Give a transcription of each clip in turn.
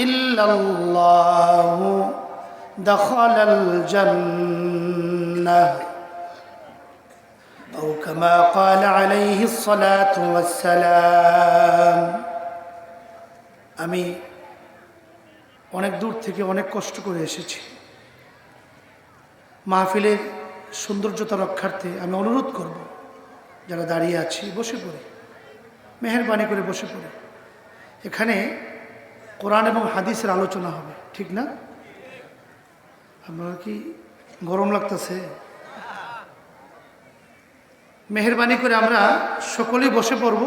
ইল্লাল্লাহু দাখালাল জান্নাহ আও কামা ক্বালা আলাইহিস সালাতু ওয়াস সালাম। আমি অনেক দূর থেকে অনেক কষ্ট করে এসেছি। মাহফিলের সৌন্দর্যতা রক্ষার্থে আমি অনুরোধ করব, যারা দাঁড়িয়ে আছি বসে পড়ে, মেহেরবানি করে বসে পড়ে। এখানে কোরআন এবং হাদিসের আলোচনা হবে, ঠিক না? আপনারা কি গরম লাগতেছে? মেহেরবানি করে আমরা সকলেই বসে পড়ব,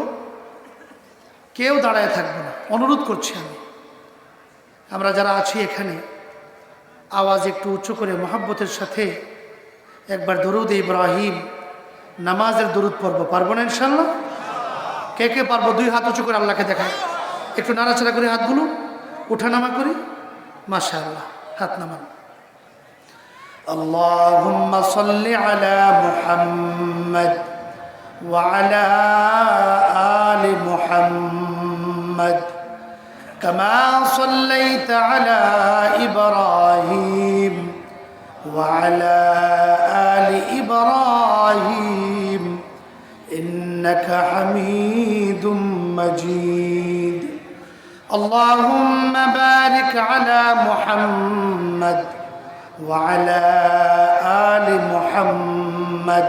কেউ দাঁড়ায় থাকবে না, অনুরোধ করছি আমি। আমরা যারা আছি এখানে আওয়াজ একটু উঁচু করে মহব্বতের সাথে একবার দরুদ ইব্রাহিম নামাজের দরুদ পড়ব, পারবো না ইনশাআল্লাহ? কে কে পারবো? দুই হাত উঁচু করে আল্লাহকে দেখায়, একটু নাড়াচাড়া করে হাতগুলো উঠানামা করি। মাশাআল্লাহ, হাত নামান। আল্লাহুম্মা সাল্লি আলা মুহাম্মাদ ওয়া আলা আলি মুহাম্মাদ কামা সাল্লাইতা আলা ইব্রাহিম ওয়া আলা আলি ইব্রাহিম ইন্নাকা হামিদুম মাজিদ। اللهم بارك على محمد وعلى آل محمد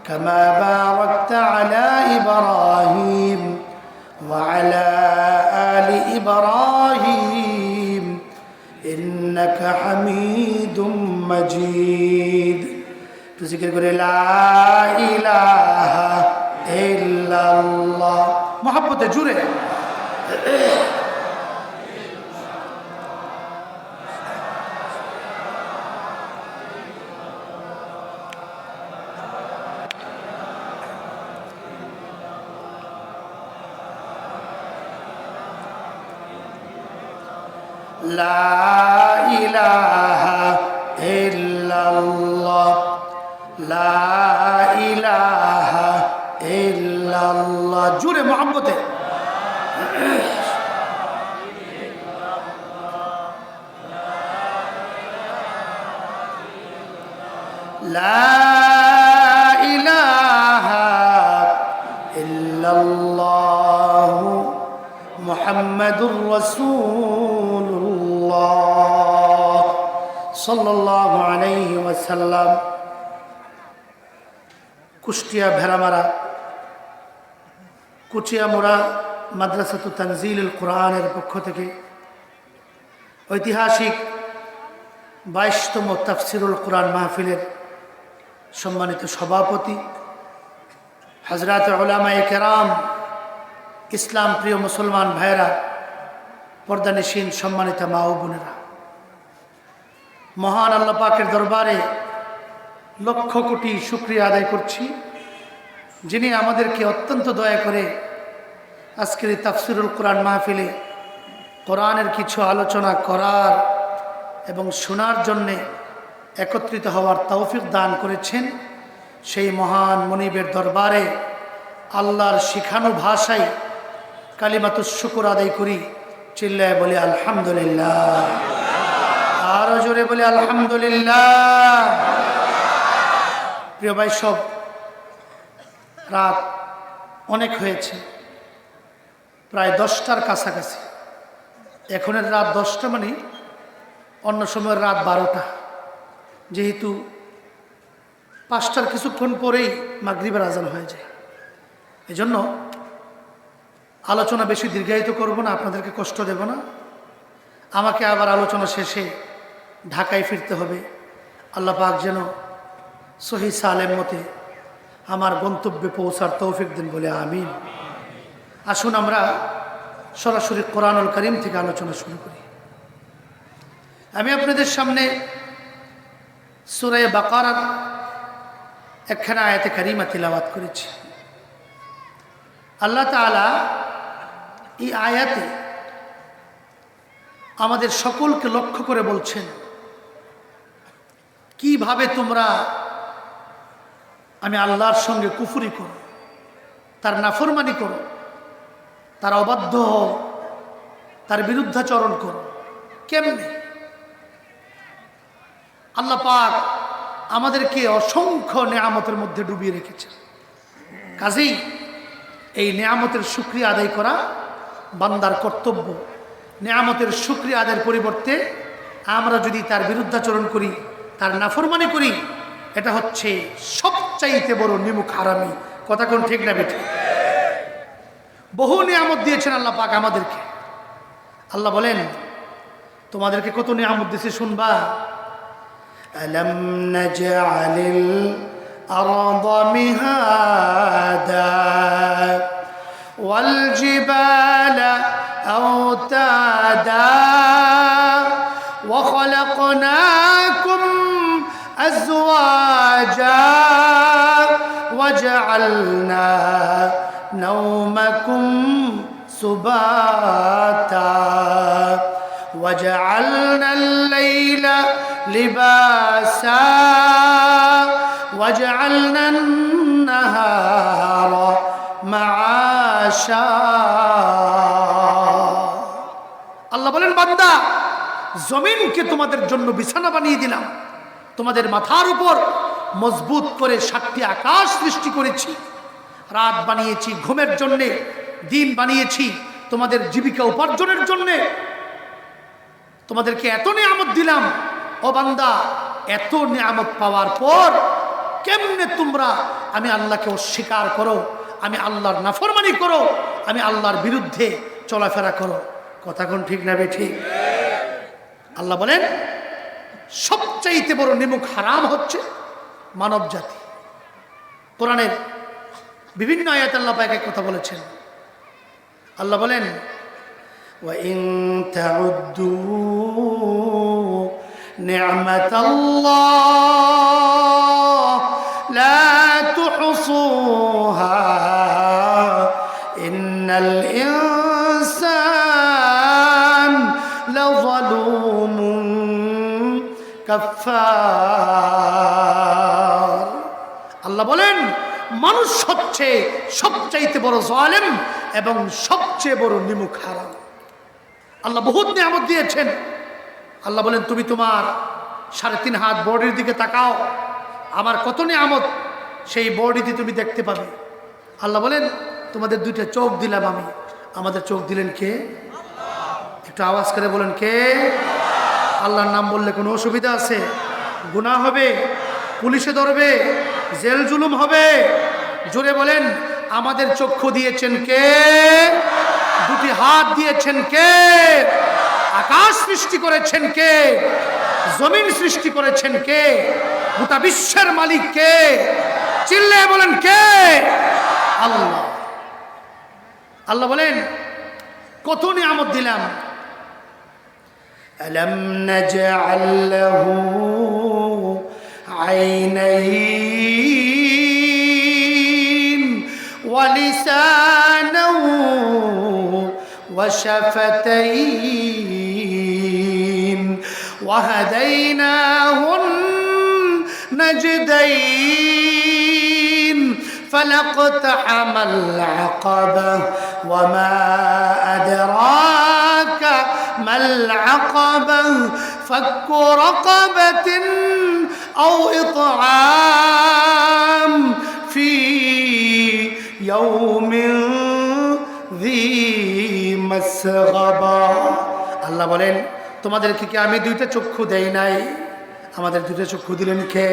كما باركت على إبراهيم وعلى آل إبراهيم إنك حميد مجيد. تذكر لا إله إلا الله. محبة جوري لا إله إلا الله لا إله إلا الله. جوري محبته لا إله إلا الله محمد رسول الله صلى الله عليه وسلم. কুষ্টিয়া ভেড়ামারা কুচিয়ামোড়া মাদ্রাসাতু তানজিলুল কোরআনের পক্ষ থেকে ঐতিহাসিক 22তম তাফসিরুল কোরআন মাহফিলের সম্মানিত সভাপতি হযরত উলামায়ে কেরাম, ইসলাম প্রিয় মুসলমান ভাইয়েরা, পর্দানিশীন সম্মানিত মা ও বোনেরা, মহান আল্লাহ পাকের দরবারে লক্ষ কোটি শুকরিয়া আদায় করছি, যিনি আমাদেরকে অত্যন্ত দয়া করে আজকের এই তাফসিরুল কোরআন মাহফিলে কোরআনের কিছু আলোচনা করার এবং শোনার জন্যে একত্রিত হওয়ার তৌফিক দান করেছেন। সেই মহান মনিবের দরবারে আল্লাহর শিখানো ভাষায় কালিমাতুশ শুকর আদায় করি। চিল্লায় বলি আলহামদুলিল্লাহ, আরো জোরে বলি আলহামদুলিল্লাহ। প্রিয় ভাই সব, রাত অনেক হয়েছে, প্রায় 10টার কাছাকাছি। এখনের রাত 10টা মানে অন্য সময়ের রাত 12টা, যেহেতু 5টার কিছুক্ষণ পরেই মাগরিবের আজান হয়ে যায়। এজন্য আলোচনা বেশি দীর্ঘায়িত করব না, আপনাদেরকে কষ্ট দেব না। আমাকে আবার আলোচনা শেষে ঢাকায় ফিরতে হবে। আল্লাহ পাক যেন সহি সালেম মতে আমার গন্তব্যে পৌঁছার তৌফিক দিন বলে আমিন। আসুন আমরা সরাসরি কোরআনুল কারীম থেকে আলোচনা শুরু করি। আমি আপনাদের সামনে সূরা বাকারার একখানা আয়াতে কারিমা তিলাওয়াত করেছি। আল্লাহ তাআলা এই আয়াতে আমাদের সকলকে লক্ষ্য করে বলছেন, কিভাবে তোমরা আমি আল্লাহর সঙ্গে কুফরি করো, তার নাফরমানি করো, তার অবাধ্য হও, তার বিরুদ্ধাচরণ করো। কেমনে? আল্লাহ পাক আমাদেরকে অসংখ্য নেয়ামতের মধ্যে ডুবিয়ে রেখেছেন। কাজেই এই নেয়ামতের শুকরিয়া আদায় করা বান্দার কর্তব্য। নেয়ামতের শুকরিয়া আদায়ের পরিবর্তে আমরা যদি তার বিরুদ্ধাচরণ করি, তার নাফরমানি করি, এটা হচ্ছে সবচাইতে বড় নিমুখ হারামি। কথা কোন ঠিক না বেঠিক? বহু নিয়ামত দিয়েছেন আল্লাহ পাক আমাদেরকে। আল্লাহ বলেন, তোমাদেরকে কত নিয়ামত দিয়েছে শুনবা। আলাম নাজআলিল আরদা মিহাদা ওয়াল জিবালা আওতাদা ওয়া খালাকনাকুম আজওয়াজা ওয়া জাআলনা نومكم سباتا وجعلنا الليل لباسا وجعلنا النهار معاشا আল্লাহ বলেন, বান্দা, জমিনকে তোমাদের জন্য বিছানা বানিয়ে দিলাম, তোমাদের মাথার উপর মজবুত করে 7টি আকাশ সৃষ্টি করেছি, রাত বানিয়েছি ঘুমের জন্যে, দিন বানিয়েছি তোমাদের জীবিকা উপার্জনের জন্যে। তোমাদেরকে এত নিয়ামত দিলাম, ও বান্দা, এত নিয়ামত পাওয়ার পর কেমনে তোমরা আমি আল্লাহকে অস্বীকার করো, আমি আল্লাহর নাফরমানি করো, আমি আল্লাহর বিরুদ্ধে চলাফেরা করো? কথা কোন ঠিক না বেঠিক? আল্লাহ বলেন, সবচাইতে বড় নিমুখ হারাম হচ্ছে মানব জাতি। কোরআনের বিভিন্ন আয়াতে আল্লাহ পাক এক কথা বলেছেন। আল্লাহ বলেন, ওয়া ইন তাউদ্দু নি'মাতাল্লাহ লা তুহসুহা ইন্নাল ইনসান লাযালুমুন কাফফার। আল্লাহ বলেন, মানুষ হচ্ছে সবচাইতে বড় জালেম এবং সবচেয়ে বড় নিমুখ হারাম। আল্লাহ বহুত নিয়ামত দিয়েছেন। আল্লাহ বলেন, তুমি তোমার 3.5 হাত বডির দিকে তাকাও, আমার কত নিয়ামত সেই বডিতে তুমি দেখতে পাবে। আল্লাহ বলেন, তোমাদের 2টা চোখ দিলাম আমি, আমাদের চোখ দিলেন কে? একটু আওয়াজ করে বলেন, কে? আল্লাহর নাম বললে কোনো অসুবিধা আছে? গুনাহ হবে? পুলিশে ধরবে? জেল জুলুম হবে? জোরে বলেন, আমাদের চক্ষু দিয়েছেন কে? 2টি হাত দিয়েছেন কে? আকাশ সৃষ্টি করেছেন কে? জমিন সৃষ্টি করেছেন কে? গোটা বিশ্বের মালিক কে? চিল্লায়ে বলেন, কে? আল্লাহ। আল্লাহ বলেন, কত নিয়ামত দিলাম। আলাম নাজআল লাহু আইনাইন ওয়া লিসানান ওয়া শাফাতাইন ওয়া হাদাইনাহুন নাজদাইন فلقتحم العقبة وما أدراك ما العقبة فك رقبة أو إطعام في يوم ذي مسغبة। আল্লাহ বলেন, তোমাদেরকে কি আমি 2টা চক্ষু দেই নাই? আমাদের 2টা চক্ষু দিলেন কে?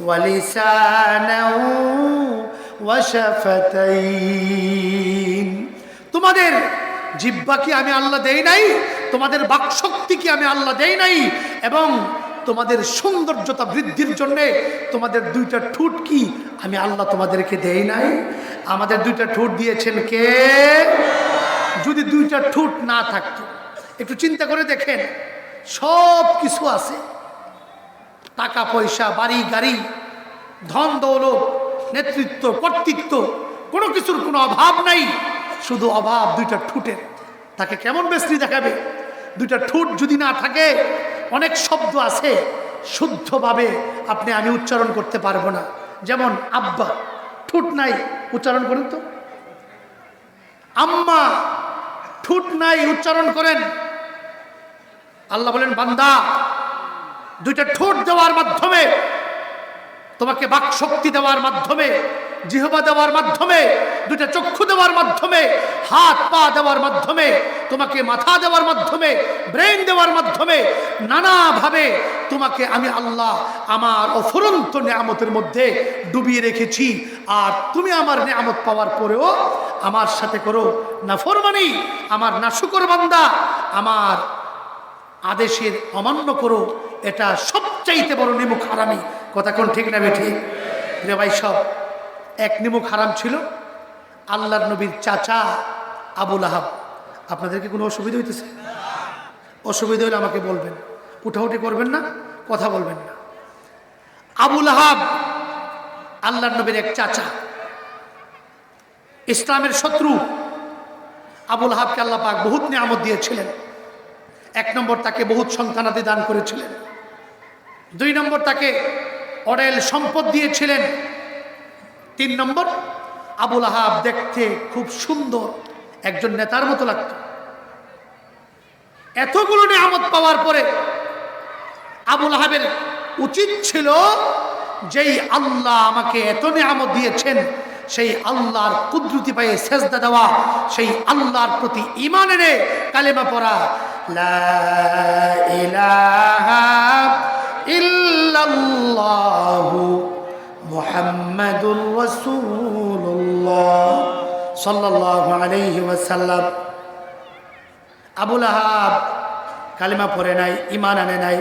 ওয়ালিসানাহু ওয়া শাফাতাইন। তোমাদের জিহ্বা কি আমি আল্লাহ দেই নাই? তোমাদের বাকশক্তি কি আমি আল্লাহ দেই নাই? এবং তোমাদের সৌন্দর্যতা বৃদ্ধির জন্য তোমাদের 2টা ঠোঁট কি আমি আল্লাহ তোমাদেরকে দেই নাই? আমাদের 2টা ঠোঁট দিয়েছেন কে? যদি 2টা ঠোঁট না থাকতো, একটু চিন্তা করে দেখেন, সব কিছু আছে, টাকা পয়সা, বাড়ি গাড়ি, ধন দৌলত, নেতৃত্ব, কর্তৃত্ব, কোনো কিছুর কোনো অভাব নাই, শুধু অভাব 2টা ঠোঁটের। তাকে কেমন বেশি দেখাবে? 2টা ঠোঁট যদি না থাকে, অনেক শব্দ আছে শুদ্ধভাবে আপনি আমি উচ্চারণ করতে পারবো না। যেমন আব্বা, ঠোঁট নাই, উচ্চারণ করেন তো। আম্মা, ঠোঁট নাই, উচ্চারণ করেন। আল্লাহ বলেন, বান্দা, দুইটা ঠোঁট দেওয়ার মাধ্যমে, তোমাকে বাক শক্তি দেওয়ার মাধ্যমে, জিহ্বা দেওয়ার মাধ্যমে, দুইটা চক্ষু দেওয়ার মাধ্যমে, হাত পা দেওয়ার মাধ্যমে, তোমাকে মাথা দেওয়ার মাধ্যমে, ব্রেন দেওয়ার মাধ্যমে, নানাভাবে তোমাকে আমি আল্লাহ আমার অফুরন্ত নিয়ামতের মধ্যে ডুবিয়ে রেখেছি। আর তুমি আমার নিয়ামত পাওয়ার পরেও আমার সাথে করো নাফরমানি, আমার নাশুকর বান্দা, আমার আদেশের অমান্য করো। এটা সবচাইতে বড় নিমুখ হারামি। কথা কোন ঠিক না বেঠিক? রে ভাই, সব এক নিমুখ হারাম ছিল আল্লাহর নবীর চাচা আবুল আহাব। আপনাদেরকে কোনো অসুবিধা হইতেছে? অসুবিধা হলে আমাকে বলবেন, উঠাউঠি করবেন না, কথা বলবেন না। আবুল আহাব আল্লাহর নবীর এক চাচা, ইসলামের শত্রু। আবুল আহাবকে আল্লাহ পাক বহুত নিয়ামত দিয়েছিলেন। 1 নম্বর, তাকে বহুত সন্তানাদি দান করেছিলেন। 2 নম্বর, তাকে অঢেল সম্পদ দিয়েছিলেন। 3 নম্বর, আবুল আহাব দেখতে খুব সুন্দর, একজন নেতার মতো লাগত। এতগুলো নিয়ামত পাওয়ার পরে আবুল আহাবের উচিত ছিল, যেই আল্লাহ আমাকে এত নিয়ামত দিয়েছেন, সেই আল্লাহর কুদরতি পায়ে সেজদা দেওয়া, সেই আল্লাহর প্রতি ঈমান এনে কালেমা পড়া, লা ইলাহা ইল্লাল্লাহু মুহাম্মাদুর রাসূলুল্লাহ সাল্লাল্লাহু আলাইহি ওয়াসাল্লাম। আবুল আহাব কালেমা পড়ে নাই, ঈমান আনে নাই,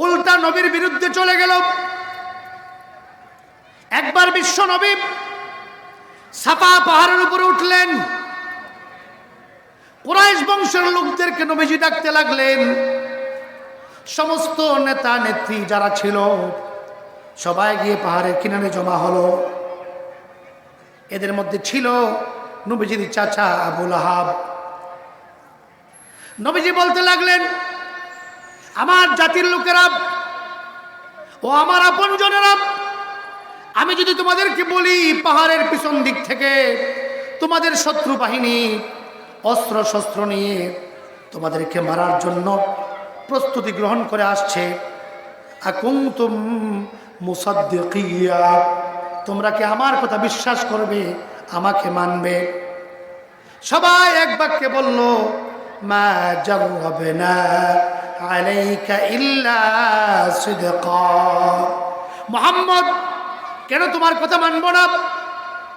উল্টা নবীর বিরুদ্ধে চলে গেল। একবার বিশ্ব নবী সাফা পাহাড়ের উপরে উঠলেন, কুরাইশ বংশের লোকদেরকে নবীজি ডাকতে লাগলেন। সমস্ত নেতা নেত্রী যারা ছিল সবাই গিয়ে পাহাড়ের কিনারে জমা হলো। এদের মধ্যে ছিল নবীজির চাচা আবুল আহাব। নবীজি বলতে লাগলেন, আমার জাতির লোকেরা ও আমার আপনজনেরা, আমি যদি তোমাদেরকে বলি পাহাড়ের পিছন দিক থেকে তোমাদের শত্রু বাহিনী অস্ত্র শস্ত্র নিয়ে তোমাদেরকে মারার জন্য প্রস্তুতি গ্রহণ করে আসছে, আকুনতুম মুসাদ্দিকিয়া, তোমরা কি আমার কথা বিশ্বাস করবে, আমাকে মানবে? সবাই এক বাক্যে বলল, মা জাররাবনা আলাইকা ইল্লা সিদকা। মুহাম্মদ, কেন তোমার কথা মানব না?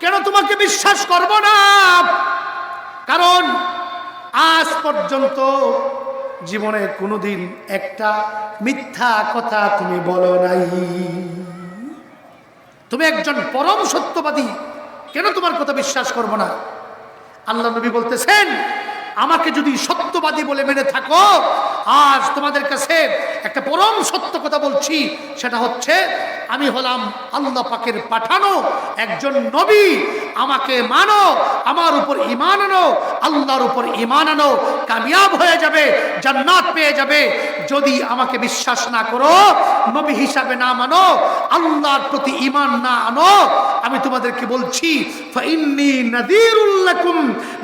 কেন তোমাকে বিশ্বাস করব না? কারণ আজ পর্যন্ত জীবনে কোনোদিন একটা মিথ্যা কথা তুমি বলো নাই। তুমি একজন পরম সত্যবাদী, কেন তোমার কথা বিশ্বাস করব না? আল্লাহ নবী বলতেছেন, আমাকে যদি সত্যবাদী বলে মেনে থাকো, আজ তোমাদের কাছে একটা পরম সত্য কথা বলছি, সেটা হচ্ছে আমি হলাম আল্লাহ পাকের পাঠানো একজন নবী। আমাকে মানো, আমার উপর ঈমান আনো, আল্লাহর উপর ঈমান আনো, কামিয়াব হয়ে যাবে, জান্নাত পেয়ে যাবে। যদি আমাকে বিশ্বাস না করো, নবী হিসাবে না মানো, আল্লাহর প্রতি ঈমান না আনো, আমি তোমাদেরকে বলছি, ফাইন্নী নাযীরুল লাকুম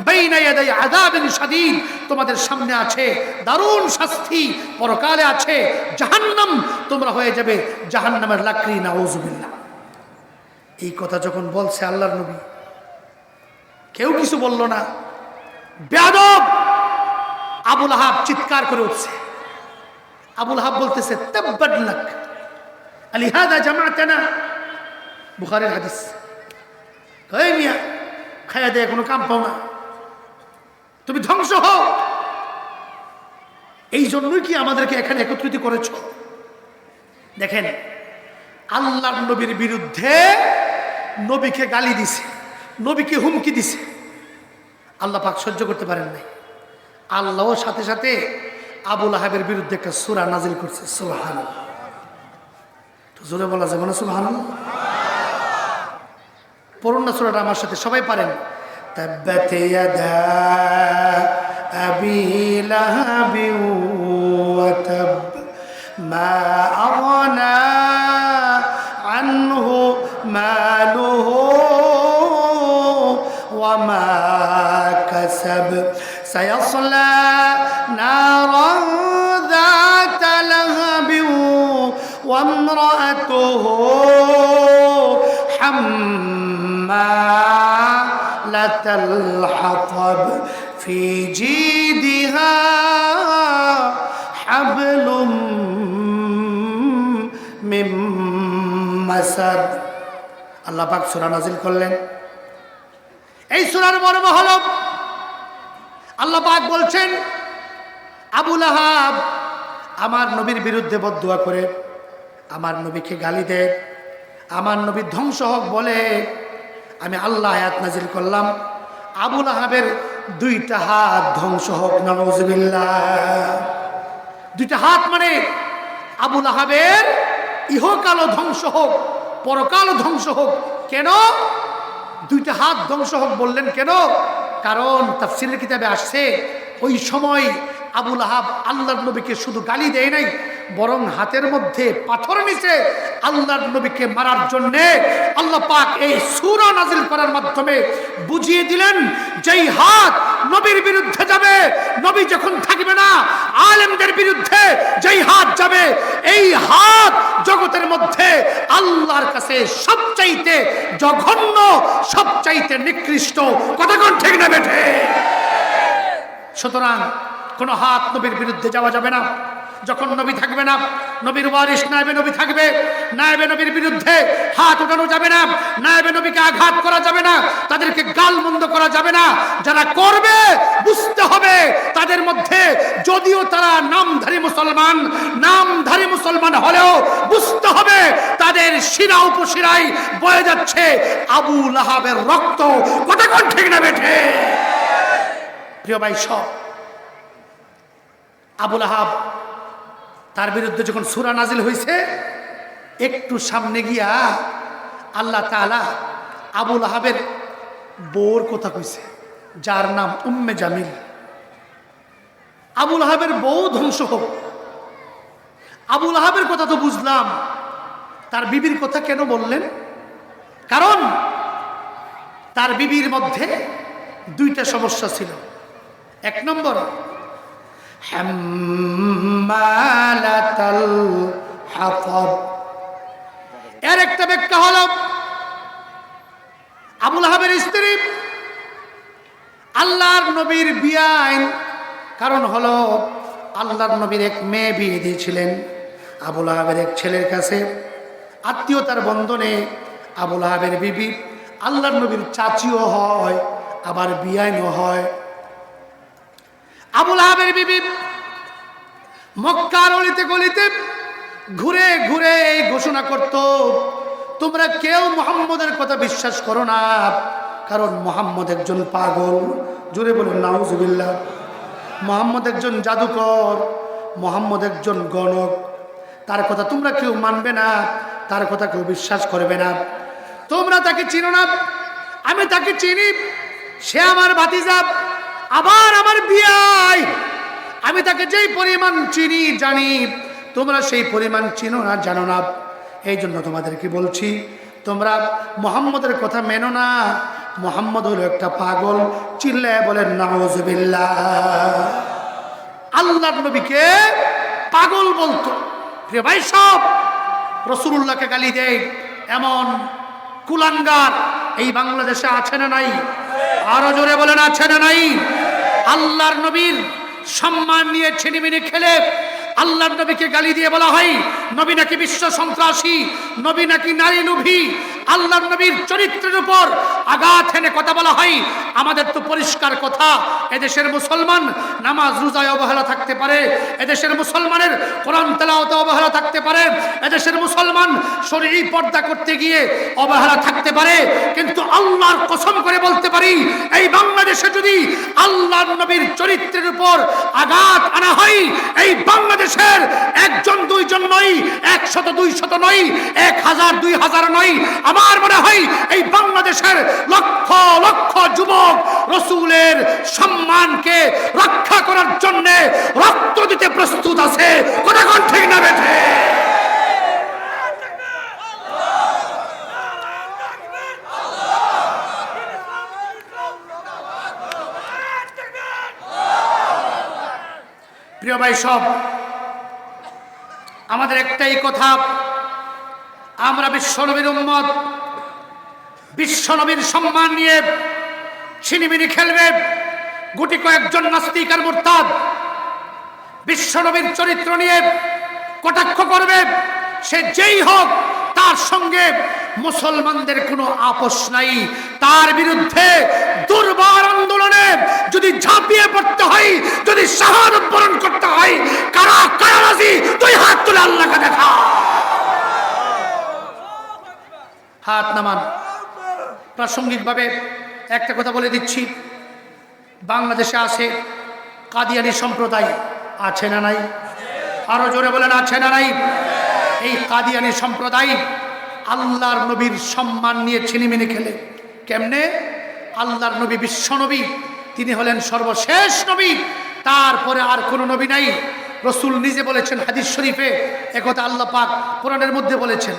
বাইনা ইয়াদাই আযাবিন শাদীদ, তোমাদের সামনে আছে দারুণ শাস্তি, পরকালে আছে জাহান্নাম, তোমরা হয়ে যাবে জাহান্নামের লাকড়ি। নাউযুবিল্লাহ। এই কথা যখন বলছে আল্লাহর নবী, কেউ কিছু বলল না। বেয়াদব আবুল আহাব চিৎকার করে উঠছে। আবুল আহাব বলতেছে, তাব্বাত লাক আলিহাযা জামাতানা, বুখারীর হাদিস। এই মিয়া, খায়া দেয় কোনো কাম পাও না, তুমি ধ্বংস হও, এই জন্যই কি আমাদেরকে এখানে একত্রিত করেছ? দেখেন, আল্লাহর নবীর বিরুদ্ধে নবীকে গালি দিছে, নবীকে হুমকি দিছে, আল্লাহ পাক সহ্য করতে পারেন নাই। আল্লাহর সাথে সাথে আবুল আহাবের বিরুদ্ধে একটা সূরা নাজিল করছে। সুবহানাল্লাহ। তো জোরে বলা যাবে না সুবহানাল্লাহ? পড়ুন না সূরাটা আমার সাথে, সবাই পারেন। তাব্বাত ইয়াদা আবি লাহাবি ওয়া তাব মা আগনা আনহু মালুহু ওয়া মা কাসাব সায়াসলা নারান যাতা লাহাবিন ওয়া ইমরাআতুহু হাম্মালাতাল হাতাব ফি জিদিহা হাবলুম মিন মাসাদ। আল্লাহ পাক সূরা নাযিল করলেন। এই সূরার মর্ম হলো আল্লাহ পাক বলছেন, আবু লাহাব আমার নবীর বিরুদ্ধে বদদুয়া করে, আমার নবীকে গালি দেয়, আমার নবী ধ্বংস হোক বলে আমি আল্লাহ আয়াত নাজিল করলাম, আবু লাহাবের দুইটা হাত ধ্বংস হোক, নাউযুবিল্লাহ। দুইটা হাত মানে আবু লাহাবের ইহকালও ধ্বংস হোক, পরকালও ধ্বংস হোক। কেন দুইটা হাত ধ্বংস হোক বললেন? কেন? কারণ তাফসীরের কিতাবে আসছে ওই সময় আবু লাহাব আল্লাহর নবীকে শুধু গালি দেয় নাই, বরং হাতের মধ্যে পাথর নিছে আল্লাহর নবীকে মারার জন্যে। আল্লাহ পাক এই সূরা নাজিল করার মাধ্যমে বুঝিয়ে দিলেন, যেই হাত নবীর বিরুদ্ধে যাবে, নবী যখন থাকবে না, আলেমদের বিরুদ্ধে যেই হাত যাবে, এই হাত জগতের মধ্যে আল্লাহর কাছে সবচাইতে জঘন্য, সবচাইতে নিকৃষ্ট। কথা কোন ঠিক না বেঠে? সুতরাং কোন হাত নবীর বিরুদ্ধে যাওয়া যাবে না। যখন নবী থাকবে না, নবীর ওয়ারিস নায়েবে নবী থাকবে, নায়েবে নবীর বিরুদ্ধে হাত উঠানো যাবে না, নায়েবে নবীকে আঘাত করা যাবে না, তাদেরকে গালমন্দ করা যাবে না। যারা করবে বুঝতে হবে তাদের মধ্যে, যদিও তারা নামধারী মুসলমান হলেও বুঝতে হবে তাদের শিরা উপশিরায় বয়ে যাচ্ছে আবু লাহাবের রক্ত। কথা কোন ঠিক না বেঠে? প্রিয় ভাই সব, আবু লাহাব তার বিরুদ্ধে যখন সূরা নাজিল হয়েছে, একটু সামনে গিয়া আল্লাহ তাআলা আবু লাহাবের বউর কথা কইছে, যার নাম উম্মে জামিল। আবু লাহাবের বউ ধ্বংস হোক। আবু লাহাবের কথা তো বুঝলাম, তার বিবির কথা কেন বললেন? কারণ তার বিবির মধ্যে দুইটা সমস্যা ছিল। এক নম্বর, হাম্মালাতাল হাতাব। এর একটা ব্যাখ্যা হলো আবু লাহাবের স্ত্রী আল্লাহর নবীর বিয়াইন। কারণ হলো আল্লাহর নবীর এক মেয়ে বিয়ে দিয়েছিলেন আবু লাহাবের এক ছেলের কাছে, আত্মীয়তার বন্ধনে। আবু লাহাবের বিবি আল্লাহর নবীর চাচিও হয়, আবার বিয়াইনও হয়। আবু লাহাবের বিবি মক্কার অলিতে গলিতে ঘুরে ঘুরে এই ঘোষণা করত, তোমরা কেউ মুহাম্মদের কথা বিশ্বাস করো না, কারণ মুহাম্মদ একজন পাগল। জোরে বলেন নাউযুবিল্লাহ। মুহাম্মদ একজন জাদুকর, মুহাম্মদ একজন গণক, তার কথা তোমরা কেউ মানবে না, তার কথা কেউ বিশ্বাস করবে না। তোমরা তাকে চিনো না, আমি তাকে চিনি, সে আমার ভাতিজা, আবার আমার বিয়াই। আমি তাকে যেই পরিমাণ চিনি জানি, তোমরা সেই পরিমাণ চিনো না, জানো না। এই জন্য তোমাদেরকে বলছি, তোমরা মুহাম্মদের কথা মেনো না। মুহাম্মদ হলো একটা পাগল। চিল্লায় বলেন নাউযুবিল্লাহ। আল্লাহর নবীকে পাগল বলতো। প্রিয় ভাই সব, রাসূলুল্লাহকে গালি দেয় এমন কুলাঙ্গার এই বাংলাদেশে আছে না নাই? আরো জোরে বলেন আছে না নাই? আল্লাহর নবীর সম্মান নিয়ে ছিনিমিনি খেলে আল্লাহর নবীকে গালি দিয়ে বলা হয় নবী নাকি বিশ্ব সন্ত্রাসী, নবী নাকি নারী লোভী। আল্লাহর নবীর চরিত্রের উপর আঘাত এনে কথা বলা হয়। আমাদের তো পরিষ্কার কথা, এদেশের মুসলমান নামাজ রোজায় অবহেলা থাকতে পারে, এদেশের মুসলমানের কোরআন তেলাওয়াতে অবহেলা থাকতে পারে, এদেশের মুসলমান শরীরী পর্দা করতে গিয়ে অবহেলা থাকতে পারে, কিন্তু আল্লাহর কসম করে বলতে পারি, এই বাংলাদেশে যদি আল্লাহর নবীর চরিত্রের উপর আঘাত আনা হয়, এই বাংলাদেশের একজন দুইজন নয়, 100 200 নয়, 1000 2000 নয়, আমার মনে হয় এই বাংলাদেশের লক্ষ লক্ষ যুবক রাসূলের সম্মানকে রক্ষা করার জন্য রক্ত দিতে প্রস্তুত আছে। কথা কোন ঠিক না বেঠে? প্রিয় ভাই সব, আমাদের একটাই কথা, আমরা বিশ্বনবীর উম্মত, বিশ্বনবীর সম্মান নিয়ে ছিনিমিনি খেলবে গুটি কয়েকজন নাস্তিক আর মুরতাদ, বিশ্বনবীর চরিত্র নিয়ে কটাক্ষ করবে সে যেই হোক, তার সঙ্গে মুসলমানদের কোনো আপোষ নাই। তার বিরুদ্ধে দুর্বার আন্দোলনে যদি ঝাঁপিয়ে পড়তে হয়, যদি শাহাদাত বরণ করতে হয়, কারা কারা রাজি? তুই হাত তুলে আল্লাহকে দেখা, হাত নামান। প্রাসঙ্গিকভাবে একটা কথা বলে দিচ্ছি, বাংলাদেশে আছে কাদিয়ানী সম্প্রদায়, আছে না নাই? আরো জোরে বলেন, আছে না নাই? এই কাদিয়ানী সম্প্রদায় আল্লাহর নবীর সম্মান নিয়ে ছিনিমিনি খেলে। কেমনে? আল্লাহর নবী বিশ্বনবী, তিনি হলেন সর্বশেষ নবী, তারপরে আর কোনো নবী নাই। রসুল নিজে বলেছেন হাদিস শরীফে, একথা আল্লাহ পাক কোরআনের মধ্যে বলেছেন।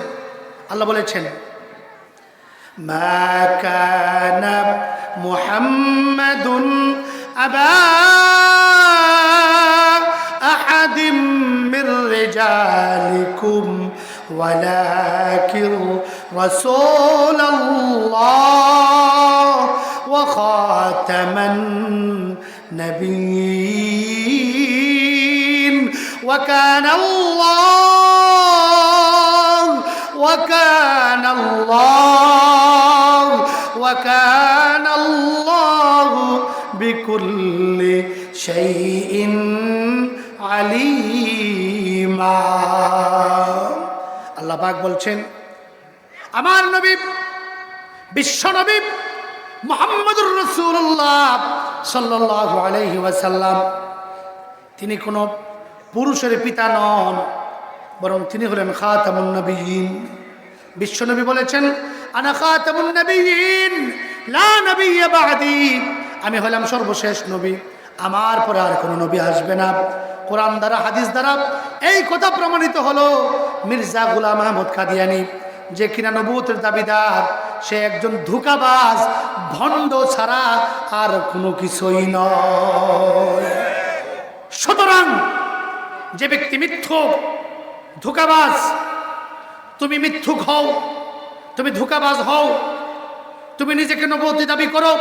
আল্লাহ বলেছেন, মা কানা মুহাম্মাদুন আবা আহাদিম মির রিজালিকুম ওয়ালাকিন রাসূলুল্লাহ ওয়া খাতামান নাবিয়্যিন ওয়া কানা আল্লাহ বিকুল্লি শাইইন আলিমা। আল্লাহ পাক বলছেন, আমার নবী বিশ্বনবী মুহাম্মদুর রাসূলুল্লাহ সাল্লাল্লাহু আলাইহি ওয়াসাল্লাম, তিনি কোনো পুরুষের পিতা নন, বরং তিনি হলেন খাতামুন নবিয়্যিন। বিশ্বনবী বলেছেন, আনা খাতামুন নবিয়্যিন লা নবিয়্য বা'দি, আমি হলাম সর্বশেষ নবী, আমার পরে আর কোনো নবী আসবে না। কোরআন দ্বারা হাদিস দ্বারা এই কথা প্রমাণিত হলো। মির্জা গোলাম আহমদ কাদিয়ানী, যে কিনা নবুয়তের দাবিদার, সে একজন ধোঁকাবাজ, ভণ্ড ছাড়া আর কোনো কিছুই নয়। সুতরাং যে ব্যক্তি মিথ্যুক, ধোঁকাবাজ, তুমি মিথ্যুক হও, তুমি ধোঁকাবাজ হও, তুমি নিজেকে নবুয়তি দাবি করো,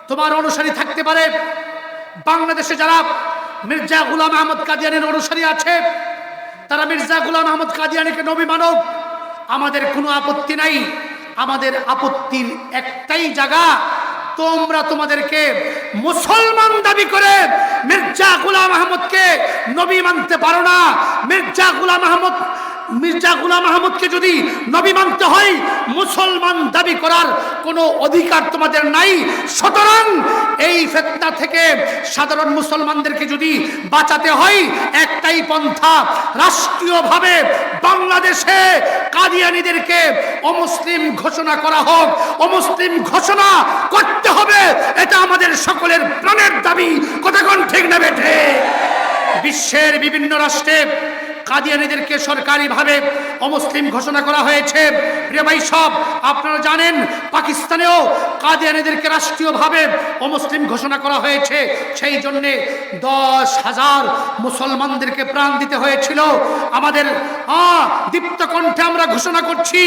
তোমার অনুসারী থাকতে পারে। বাংলাদেশে যারা মির্জা গোলাম আহমদ কাদিয়ানীর অনুসারী আছে, তারা মির্জা গোলাম আহমদ কাদিয়ানীকে নবী মানব, আমাদের কোনো আপত্তি নাই। আমাদের আপত্তির একটাই জায়গা, তোমরা তোমাদেরকে মুসলমান দাবি করে মির্জা গোলাম আহমদকে নবী মানতে পারো না। মির্জা গোলাম আহমদকে যদি নবী মানতে হয়, মুসলমান দাবি করার কোনো অধিকার তোমাদের নাই। সুতরাং এই ফিতনা থেকে সাধারণ মুসলমানদেরকে যদি বাঁচাতে হয়, একটাই পন্থা, রাষ্ট্রীয়ভাবে বাংলাদেশে কাদিয়ানীদেরকে অমুসলিম ঘোষণা করা হোক। অমুসলিম ঘোষণা করতে হবে, এটা আমাদের সকলের প্রাণের দাবি। কথা কোন ঠিক না বেঠে? বিশ্বের বিভিন্ন রাষ্ট্রে কাদিয়ানীদেরকে সরকারিভাবে অমুসলিম ঘোষণা করা হয়েছে। প্রিয় ভাই সব, আপনারা জানেন পাকিস্তানেও কাদিয়ানীদেরকে রাষ্ট্রীয়ভাবে অমুসলিম ঘোষণা করা হয়েছে। সেই জন্যে 10,000 মুসলমানদেরকে প্রাণ দিতে হয়েছিল। আমাদের দীপ্ত কণ্ঠে আমরা ঘোষণা করছি,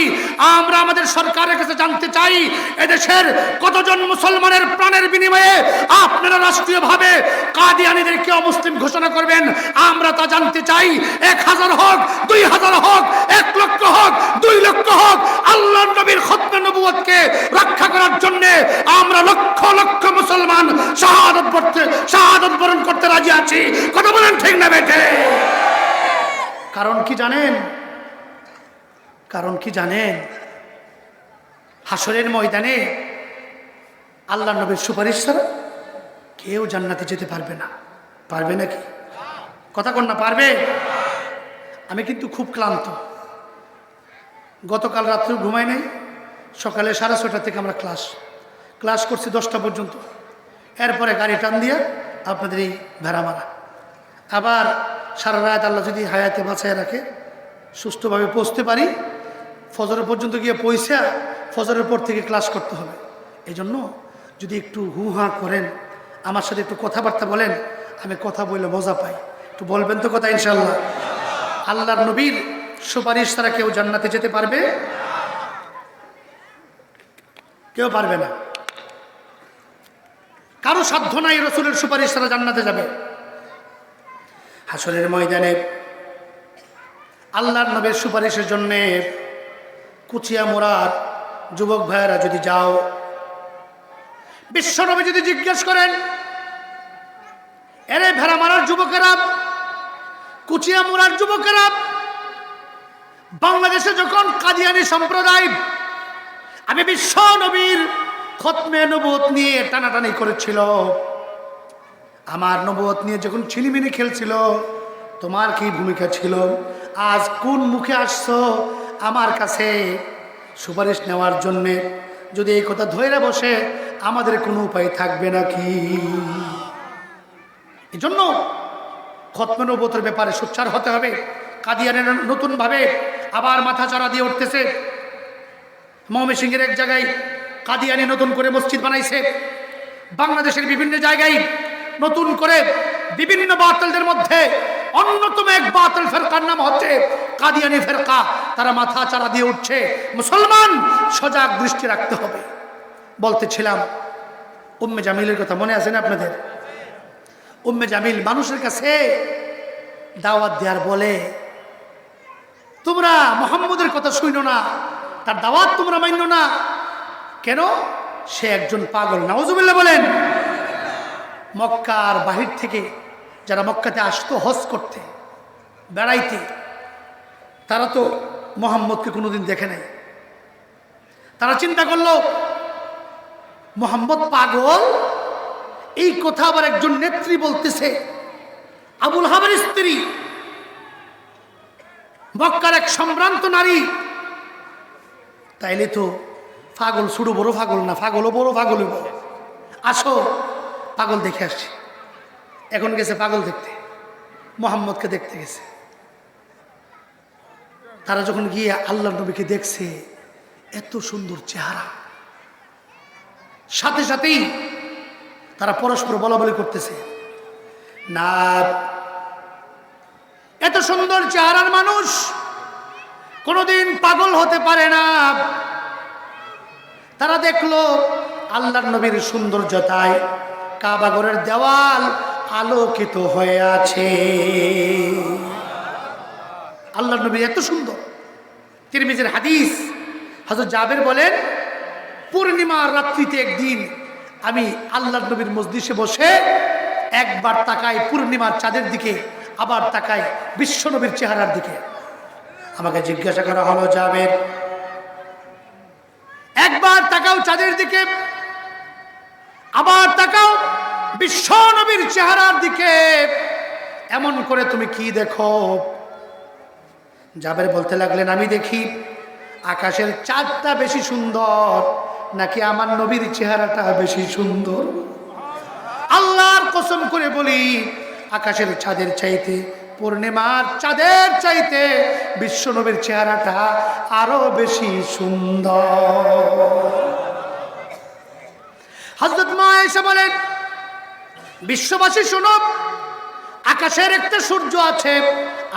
আমরা আমাদের সরকারের কাছে জানতে চাই, এদেশের কতজন মুসলমানের প্রাণের বিনিময়ে আপনারা রাষ্ট্রীয়ভাবে কাদিয়ানীদেরকে অমুসলিম ঘোষণা করবেন? আমরা তা জানতে চাই। 1000 হোক, 2000 হোক, 1 লক্ষ হোক, 2 লক্ষ হোক, আল্লাহর নবীর খতমে নবুয়তকে রক্ষা করার জন্য আমরা লক্ষ লক্ষ মুসলমান শাহাদাত বরণ করতে রাজি আছি। কথা বলেন ঠিক না বেঠে? কারণ কি জানেন? কারণ কি জানেন? হাসরের ময়দানে আল্লাহর নবীর সুপারিশ ছাড়া কেউ জান্নাতে যেতে পারবে না। পারবে নাকি? কথা কোন না পারবে? আমি কিন্তু খুব ক্লান্ত। গতকাল রাত্রেও ঘুমাই নাই। সকালে 6:30 থেকে আমরা ক্লাস করছি 10টা পর্যন্ত। এরপরে গাড়ি টান দিয়ে আপনাদের এই ভেড়ামারা, আবার সারা রাত আল্লাহ যদি হায়াতে বাঁচায় রাখে, সুষ্ঠুভাবে পৌঁছতে পারি, ফজরের পর্যন্ত গিয়ে পৌঁছে ফজরের পর থেকে ক্লাস করতে হবে। এই জন্য যদি একটু হু হা করেন, আমার সাথে একটু কথাবার্তা বলেন, আমি কথা বললে মজা পাই। একটু বলবেন তো কথা ইনশাল্লাহ? আল্লাহর নবীর সুপারিশ ছাড়া কেউ জান্নাতে যেতে পারবে? কেউ পারবে না। কারো সাধ্য নাই রাসূলের সুপারিশ ছাড়া জান্নাতে যাবে। হাসরের ময়দানে আল্লাহর নবীর সুপারিশের জন্যে কুচিয়া মোড়ার যুবক ভাইয়েরা যদি যাও, বিশ্বনবী যদি জিজ্ঞেস করেন, এরে ভেড়া মারার যুবকেরা, কুচিয়া মোড়ার যুবকেরা, বাংলাদেশে যখন কাদিয়ানী সম্প্রদায় আমি বিশ্ব নবীর খতমে নবুয়ত নিয়ে টানাটানি করেছিল, আমার নবুয়ত নিয়ে যখন ছিনিমিনি খেলছিল, তোমার কি ভূমিকা ছিল? আজ কোন মুখে আসছো আমার কাছে সুপারিশ নেওয়ার জন্যে? যদি এই কথা ধরে বসে আমাদের কোনো উপায় থাকবে নাকি? এই জন্য খতমে নবুয়তের ব্যাপারে সোচ্চার হতে হবে। কাদিয়ানের নতুনভাবে আবার মাথা চাড়া দিয়ে উঠতেছে। ময়মনসিংহের এক জায়গায় কাদিয়ানি নতুন করে মসজিদ বানাইছে। বাংলাদেশের বিভিন্ন জায়গায় নতুন করে বিভিন্ন বাতিলদের মধ্যে অন্যতম এক বাতিল ফেরকার নাম হচ্ছে কাদিয়ানি ফেরকা। তারা মাথা চাড়া দিয়ে উঠছে। মুসলমান সজাগ দৃষ্টি রাখতে হবে। বলতেছিলাম উম্মে জামিলের কথা মনে আছে না আপনাদের? উম্মে জামিল মানুষের কাছে দাওয়াত দেওয়ার বলে, তোমরা মুহাম্মদের কথা শুনো না, তার দাওয়াত তোমরা মান্য না কেন? সে একজন পাগল। নাউজুবিল্লাহ বলেন। মক্কার বাহির থেকে যারা মক্কাতে আসতো হজ করতে, বেড়াইতে, তারা তো মুহাম্মদকে কোনোদিন দেখে নাই। তারা চিন্তা করলো মুহাম্মদ পাগল, এই কথা আবার একজন নেত্রী বলতেছে, আবুল হাবের স্ত্রী, মক্কার এক সম্ভ্রান্ত নারী, তাইলে তো পাগল ছোট বড় পাগল না, পাগলও বড় পাগলও বড়। আসো পাগল দেখে আসছি। এখন গেছে পাগল দেখতে, মুহাম্মদকে দেখতে গেছে। তারা যখন গিয়ে আল্লাহ নবীকে দেখছে, এত সুন্দর চেহারা, সাথে সাথেই তারা পরস্পর বলাবলি করতেছে, না এত সুন্দর চেহারার মানুষ কোনোদিন পাগল হতে পারে না। তারা দেখলো আল্লাহর নবীর সৌন্দর্যতায় কাবাঘরের দেওয়াল আলোকিত হয়ে আছে। আল্লাহর নবী এত সুন্দর। তিরমিজির হাদিস, হযরত জাবের বলেন, পূর্ণিমার রাত্রিতে একদিন আমি আল্লাহর নবীর মজলিসে বসে একবার তাকাই পূর্ণিমার চাঁদের দিকে, আবার তাকাই বিশ্ব নবীর চেহারার দিকে। আমাকে জিজ্ঞাসা করা হলো, জাবের একবার তাকাও চাঁদের দিকে, আবার তাকাও বিশ্ব নবীর চেহারার দিকে, এমন করে তুমি কি দেখো? জাবের বলতে লাগলেন, আমি দেখি আকাশের চাঁদটা বেশি সুন্দর নাকি আমার নবীর চেহারাটা বেশি সুন্দর। আল্লাহর কসম করে বলি, আকাশের চাঁদের চাইতে, পূর্ণিমার চাঁদের চাইতে বিশ্ব নবীর চেহারাটা আরো বেশি সুন্দর। হযরত মা আয়েশা বলেন, বিশ্ববাসী শুনো, আকাশের একটা সূর্য আছে,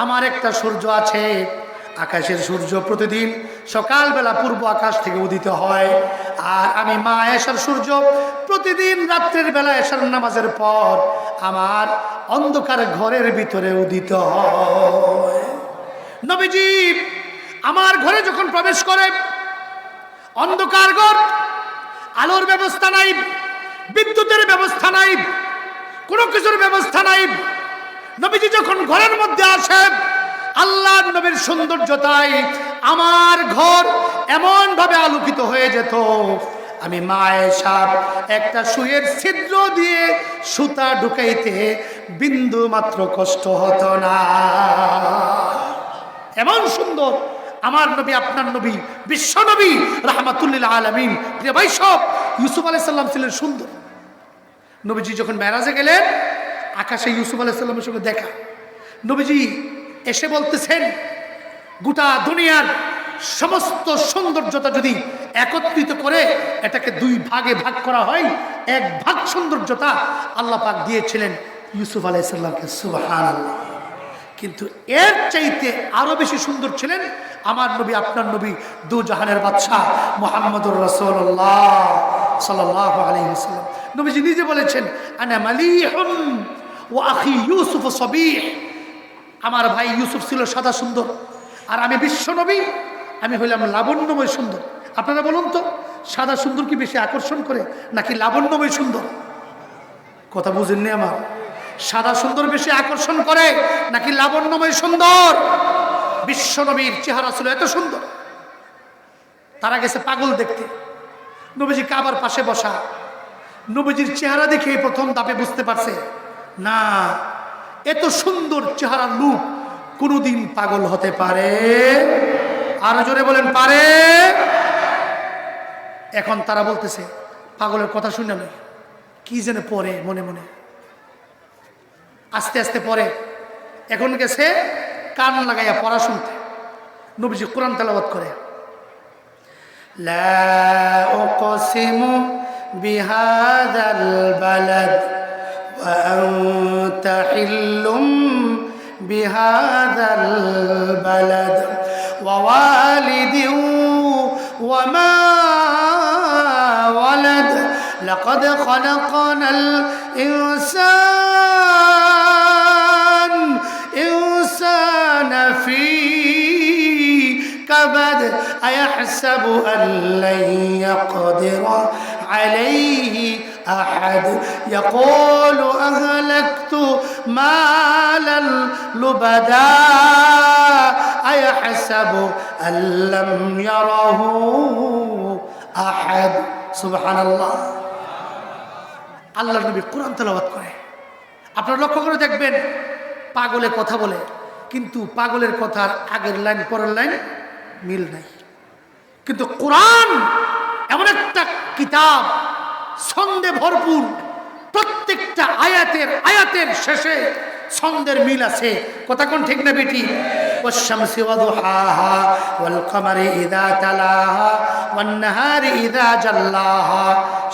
আমার একটা সূর্য আছে। আকাশের সূর্য প্রতিদিন সকালবেলা পূর্ব আকাশ থেকে উদিত হয়, আর আমি মা আয়েশার সূর্য প্রতিদিন রাত্রের বেলা এশার নামাজের পর আমার অন্ধকার ঘরের ভিতরে উদিত হয়। নবীজি আমার ঘরে যখন প্রবেশ করে, অন্ধকার ঘর, আলোর ব্যবস্থা নাই, বিদ্যুতের ব্যবস্থা নাই, কোনো কিছুর ব্যবস্থা নাই। নবীজি যখন ঘরের মধ্যে আসে, আল্লাহর নবীর সৌন্দর্যতায় আমার ঘর এমন ভাবে আলোকিত হয়ে যেত, আমি মা আয়েশা একটা সুইয়ের ছিদ্র দিয়ে সুতা ঢুকাইতে বিন্দু মাত্র কষ্ট হতো না। এমন সুন্দর আমার নবী, আপনার নবী, বিশ্ব নবী রাহমাতুল লিল আলামিন। প্রিয় ভাই সব, ইউসুফ আলাইহিস সালাম ছিলেন সুন্দর। নবীজি যখন মেরাজে গেলেন, আকাশে ইউসুফ আলাইহিস সালামের সঙ্গে দেখা। নবীজি এসে বলতেছেন, গোটা দুনিয়ার সমস্ত সৌন্দর্যতা যদি একত্রিত করে এটাকে দুই ভাগে ভাগ করা হয়। এক ভাগ সৌন্দর্যতা আল্লাহ পাক দিয়েছিলেন ইউসুফ আলাইহিস সালামকে, সুবহানাল্লাহ। কিন্তু এর চাইতে আরো বেশি সুন্দর ছিলেন আমার নবী, আপনার নবী, দু জাহানের বাদশা মুহাম্মদুর রাসূলুল্লাহ সাল্লাল্লাহু আলাইহি ওয়াসাল্লাম। নবীজি নিজে বলেছেন, আনা মালিহুন ওয়া আখি ইউসুফ সাবিহ। আমার ভাই ইউসুফ ছিল সাদা সুন্দর, আর আমি বিশ্ব নবী, আমি হইলাম লাবণ্যময় সুন্দর। আপনারা বলুন তো, সাদা সুন্দর কি বেশি আকর্ষণ করে নাকি লাবণ্যময় সুন্দর? কথা বুঝেননি আমার? সাদা সুন্দর বেশি আকর্ষণ করে নাকি লাবণ্যময় সুন্দর? বিশ্ব নবীর চেহারা ছিল এত সুন্দর, তারা গেছে পাগল দেখতে। নবীজি কাবার পাশে বসা, নবীজির চেহারা দেখে প্রথম ধাপে বুঝতে পারছে না, এত সুন্দর চেহারার লোক কোনোদিন পাগল হতে পারে? আরো জোরে বলেন, পারে? এখন তারা বলতেছে, পাগলের কথা শুনে নয়, কি যেন পড়ে মনে মনে, আস্তে আস্তে পড়ে। এখন গেছে কান লাগাইয়া পড়া শুনতে। নবীজি কোরআন তেলাওয়াত করে, লা উকসিমু বিহাযাল বালাদ ওয়া আনতা হিল্লুম বিহাযাল বালাদ ওয়া ওয়ালিদিন ওয়া মা ওয়ালাদ লাকাদ খালাকনাল ইনসানা ফি كبد أيحسب أن لن يقدر عليه أحد يقول أهلكت مالا لبدا أيحسب أن لم يره أحد سبحان الله আল্লাহর নবী কোরআন তেলাওয়াত করে। আপনারা লক্ষ্য করে দেখবেন, পাগলে কথা বলে, কিন্তু পাগলের কথার আগের লাইন পরের লাইন মিল নাই। কিন্তু কোরআন এমন একটা কিতাব, ছন্দে ভরপুর, প্রত্যেকটা আয়াতের শেষে ছন্দের মিল আছে। কথা কোন ঠিক না বেটি? ওয়াশ-শামসি ওয়া দুহাহা ওয়াল কমারি ইযা তালাহা ওয়ান নাহারি ইযা জাল্লাহা,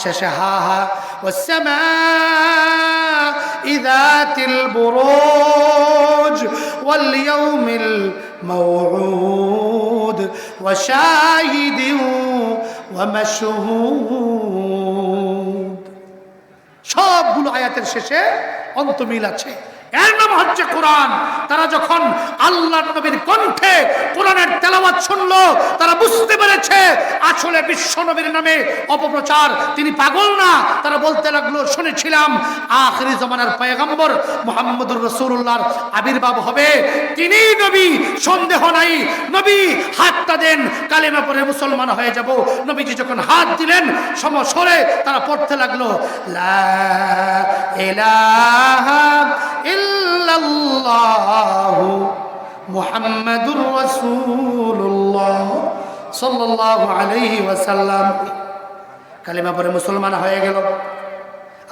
শেষে হাহা ওয়াস-সামাই যাতিল বুরুজ ওয়াল ইয়াউমিল মাউউদ ওয়া শাহিদিন ওয়া মাশহুদ। সবগুলো আয়াতের শেষে অন্তমিল আছে। এর নাম হচ্ছে কোরআন। তারা যখন আল্লাহর নবীর কণ্ঠে কোরআনের তেলাওয়াত শুনলো, তারা বুঝতে পেরেছে আসলে বিশ্ব নবীর নামে অপপ্রচার, তিনি পাগল না। তারা বলতে লাগলো, শুনেছিলাম আখিরি জামানার পয়গম্বর মুহাম্মদুর রাসূলুল্লাহর আবির্ভাব হবে, তিনিই নবী, সন্দেহ নাই। নবী হাতটা দেন, কালেমা পড়ে মুসলমান হয়ে যাব। নবীজি যখন হাত দিলেন, সমস্বরে তারা পড়তে লাগলো, লা ইলাহা ইল্লাল্লাহু মুহাম্মাদুর রাসূলুল্লাহ সাল্লাল্লাহু আলাইহি ওয়াসাল্লাম। কালেমা পড়ে মুসলমান হয়ে গেল।